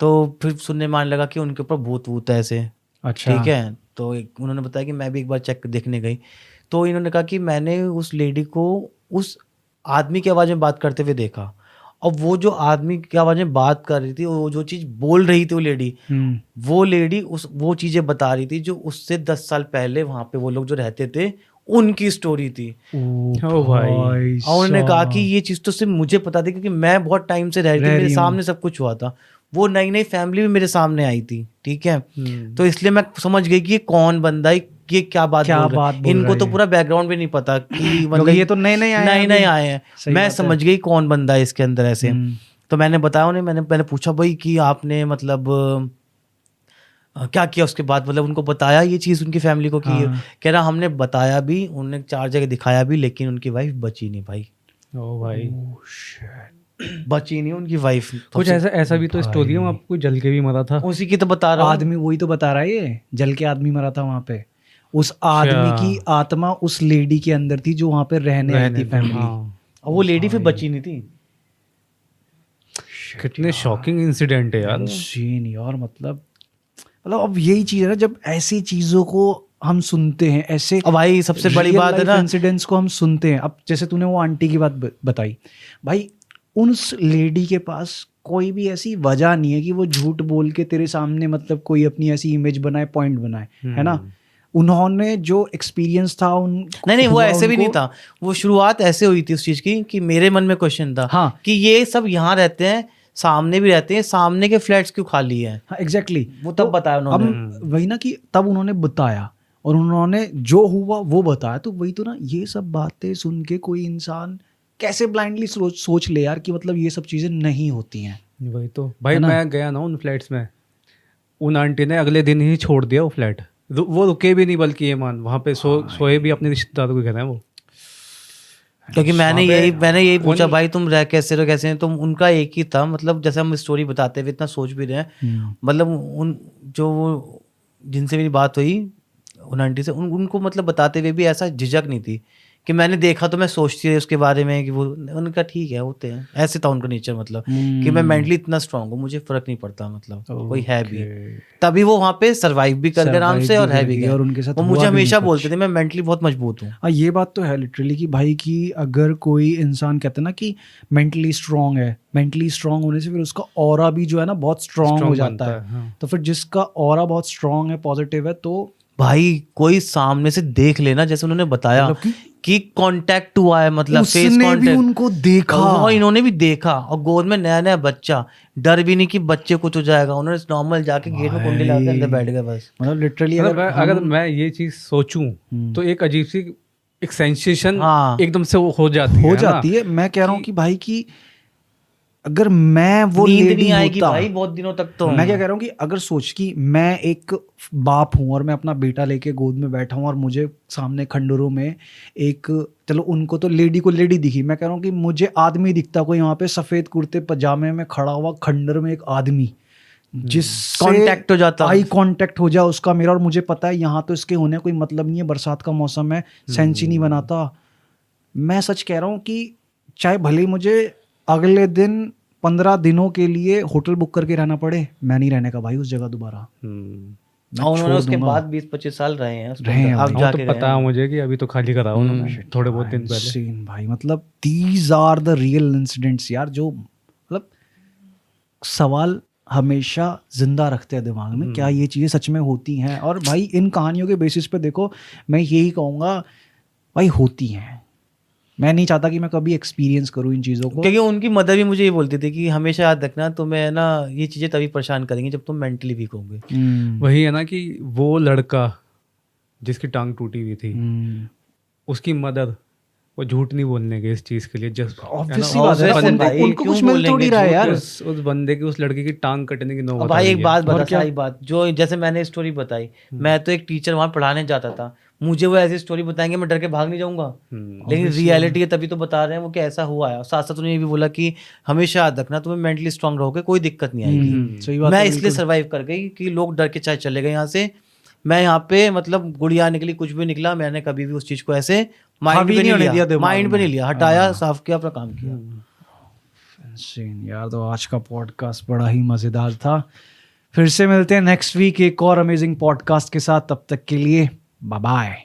तो फिर सुनने में आने लगा कि उनके ऊपर भूत वूत है ऐसे, अच्छा। ठीक है। तो उन्होंने बताया कि मैं भी एक बार चेक देखने गई, तो इन्होंने कहा कि मैंने उस लेडी को उस आदमी की आवाज़ में बात करते हुए देखा, और वो जो आदमी की आवाज़ में बात कर रही थी, वो जो चीज़ बोल रही थी वो लेडी वो चीज़ें बता रही थी जो उससे 10 साल पहले वहाँ पे वो लोग जो रहते थे उनकी स्टोरी थी। ओ भाई। और उन्होंने कहा कि ये चीज़ तो सिर्फ मुझे पता थी क्योंकि मैं बहुत टाइम से रह रही थी, मेरे सामने सब कुछ हुआ था। वो नई नई फैमिली भी मेरे सामने आई थी, ठीक है। तो इसलिए मैं समझ गई कि ये कौन बंदा है, ये क्या बात बोल रहा है। इनको तो पूरा बैकग्राउंड भी नहीं पता कि मतलब ये तो नए आए हैं। मैं समझ गई कौन बंदा है इसके अंदर ऐसे। तो मैंने बताया उन्हें, मैंने पूछा भाई कि आपने मतलब क्या किया उसके बाद, मतलब उनको बताया ये चीज़ उनकी फैमिली को कि कह रहा हमने बताया भी, उन्होंने 4 जगह दिखाया भी, लेकिन उनकी वाइफ बची नहीं भाई। ओ भाई। बची नहीं उनकी वाइफ। कुछ ऐसा भी तो स्टोरी है, आपको जल के भी मरा था। उसी की तो बता रहा हूँ। आदमी वही तो बता रहा है, ये जल के आदमी मरा था वहां पे। उस आदमी की आत्मा उस लेडी के अंदर थी जो वहां पे रहने आई थी फैमिली। और वो लेडी फिर बची नहीं थी। कितने शॉकिंग इंसिडेंट है यार। सीन यार, मतलब अब यही चीज है ना, जब ऐसी चीजों को हम सुनते हैं, ऐसे अब भाई सबसे बड़ी बात है ना, इंसिडेंट्स को हम सुनते हैं। अब जैसे तूने वो आंटी की बात बताई भाई, उस लेडी के पास कोई भी ऐसी वजह नहीं है कि वो झूठ बोल के तेरे सामने मतलब कोई अपनी ऐसी इमेज बनाए, पॉइंट बनाए, है ना। उन्होंने जो एक्सपीरियंस था नहीं वो ऐसे भी नहीं था। वो शुरुआत ऐसे हुई थी उस चीज की कि मेरे मन में क्वेश्चन था, हाँ, कि ये सब यहाँ रहते हैं, सामने भी रहते हैं, सामने के फ्लैट्स क्यों खाली हैं। हाँ एग्जैक्टली, वो तब बताया उन्होंने। अब वही ना कि तब उन्होंने बताया और उन्होंने जो हुआ वो बताया, तो वही तो ना, ये सब बातें सुन के कोई इंसान कैसे ब्लाइंडली सोच ले यार कि मतलब ये सब चीजें नहीं होती हैं। वही तो भाई, मैं गया ना उन फ्लैट्स में, उन आंटी ने अगले दिन ही छोड़ दिया वो फ्लैट। वो रुके भी नहीं, बल्कि ये मान वहाँ पे सोए भी अपने रिश्तेदारों के घर है वो। क्योंकि मैंने यही पूछा भाई तुम रह कैसे रहो, कैसे हैं तुम। उनका एक ही था, मतलब जैसे हम स्टोरी बताते हुए इतना सोच भी रहे हैं, मतलब उन जो जिनसे मेरी बात हुई उन आंटी से, उनको मतलब बताते हुए भी ऐसा झिझक नहीं थी कि मैंने देखा तो मैं सोचती रही उसके बारे में कि वो, उनका ठीक है होते हैं, ऐसे था उनका नेचर। मतलब कि मैं मेंटली इतना स्ट्रांग हूँ, मुझे फर्क नहीं पड़ता, मतलब कोई है भी, तभी वो वहाँ पे सरवाइव भी कर गए आराम से और है भी गए। और उनके साथ वो मुझे हमेशा बोलते थे मैं मेंटली बहुत मजबूत हूँ। हाँ ये बात तो है लिटरली कि भाई कि अगर कोई इंसान कहते हैं ना कि मेंटली स्ट्रांग है, मेंटली स्ट्रांग होने से फिर उसका ऑरा भी जो है ना बहुत स्ट्रांग हो जाता है। हाँ। तो फिर जिसका ऑरा बहुत स्ट्रांग है, पॉजिटिव है, तो भाई कोई सामने से देख लेना, जैसे उन्होंने बताया कि कांटेक्ट हुआ है, मतलब फेस कांटेक्ट, भी उनको देखा, और इन्होंने भी देखा, और गोद में नया नया बच्चा, डर भी नहीं कि बच्चे कुछ हो जाएगा। उन्होंने नॉर्मल जाके गेट में कुंडी लगा के अंदर बैठ गए बस। मतलब लिटरली अगर मैं ये चीज सोचूं तो एक अजीब सी एक सेंसेशन एकदम से हो जाती है। मैं कह रहा हूँ कि भाई की अगर मैं वो नींद नहीं आएगी भाई बहुत दिनों तक। तो मैं क्या कह रहा हूँ कि अगर सोच कि मैं एक बाप हूँ और मैं अपना बेटा लेके गोद में बैठा हूँ और मुझे सामने खंडरों में एक, चलो उनको तो लेडी को लेडी दिखी, मैं कह रहा हूँ कि मुझे आदमी दिखता कोई वहाँ पे सफेद कुर्ते पजामे में खड़ा हुआ खंडर में, एक आदमी जिससे कांटेक्ट हो जाता, आई कांटेक्ट हो जाए उसका मेरा, और मुझे पता है यहाँ तो इसके होने कोई मतलब नहीं है, बरसात का मौसम है, सेंस ही नहीं बनाता। मैं सच कह रहा हूँ कि चाहे भले मुझे अगले दिन 15 दिनों के लिए होटल बुक करके रहना पड़े, मैं नहीं रहने का भाई उस जगह दोबारा। उन्होंने उसके बाद 20-25 साल रहे हैं अब जाके तो पता है मुझे कि अभी तो खाली करा उन्होंने थोड़े बहुत दिन पहले। सीन भाई, मतलब these are the real incidents यार, जो मतलब सवाल हमेशा जिंदा रखते हैं दिमाग में, क्या ये चीज़ें सच में होती हैं। और भाई इन कहानियों के बेसिस पे देखो, मैं यही कहूँगा भाई होती हैं, मैं नहीं चाहता कि मैं कभी एक्सपीरियंस करूँ इन चीज़ों को। क्योंकि उनकी मदर भी मुझे ये बोलती थी कि हमेशा याद रखना तुम्हें ना ये चीज़ें तभी परेशान करेंगी जब तुम मेंटली वीक होगे। वही है ना कि वो लड़का जिसकी टांग टूटी हुई थी, उसकी मदर वो झूठ नहीं बोलने के इस चीज के लिए, जस्ट ऑब्वियसली बात है, obviously उनको भाई, उनको क्यों कुछ मिल बोलेंगे थोड़ी रहा है झूठ? यार। उस बंदे की, उस लड़के की टांग कटने की नौबत अब आ भाई गई एक है। बात और बता, क्या? सारी बात जो जैसे मैंने स्टोरी बताई, मैं तो एक टीचर वहां पढ़ाने जाता था, मुझे वो ऐसी स्टोरी बताएंगे मैं डर के भाग नहीं जाऊंगा। लेकिन रियलिटी है तभी तो बता रहे हैं वो कि ऐसा हुआ है। और साथ साथ उन्होंने ये भी बोला कि हमेशा याद रखना तुम्हें मेंटली स्ट्रांग रहोगे कोई दिक्कत नहीं आएगी। सही बात मैं है, इसलिए बिल्कुल। सर्वाइव कर गई कि लोग डर के चाहे चले गए यहाँ से, मैं यहाँ पे मतलब गुड़िया निकली कुछ भी निकला, मैंने कभी भी उस चीज को ऐसे माइंड हावी पे नहीं नहीं होने दिया लिया, दिमाग माइंड पे में। नहीं लिया, हटाया, साफ किया, अपना काम किया। Insane, यार तो आज का पॉडकास्ट बड़ा ही मज़ेदार था। फिर से मिलते हैं नेक्स्ट वीक एक और अमेजिंग पॉडकास्ट के साथ, तब तक के लिए बाय बाय।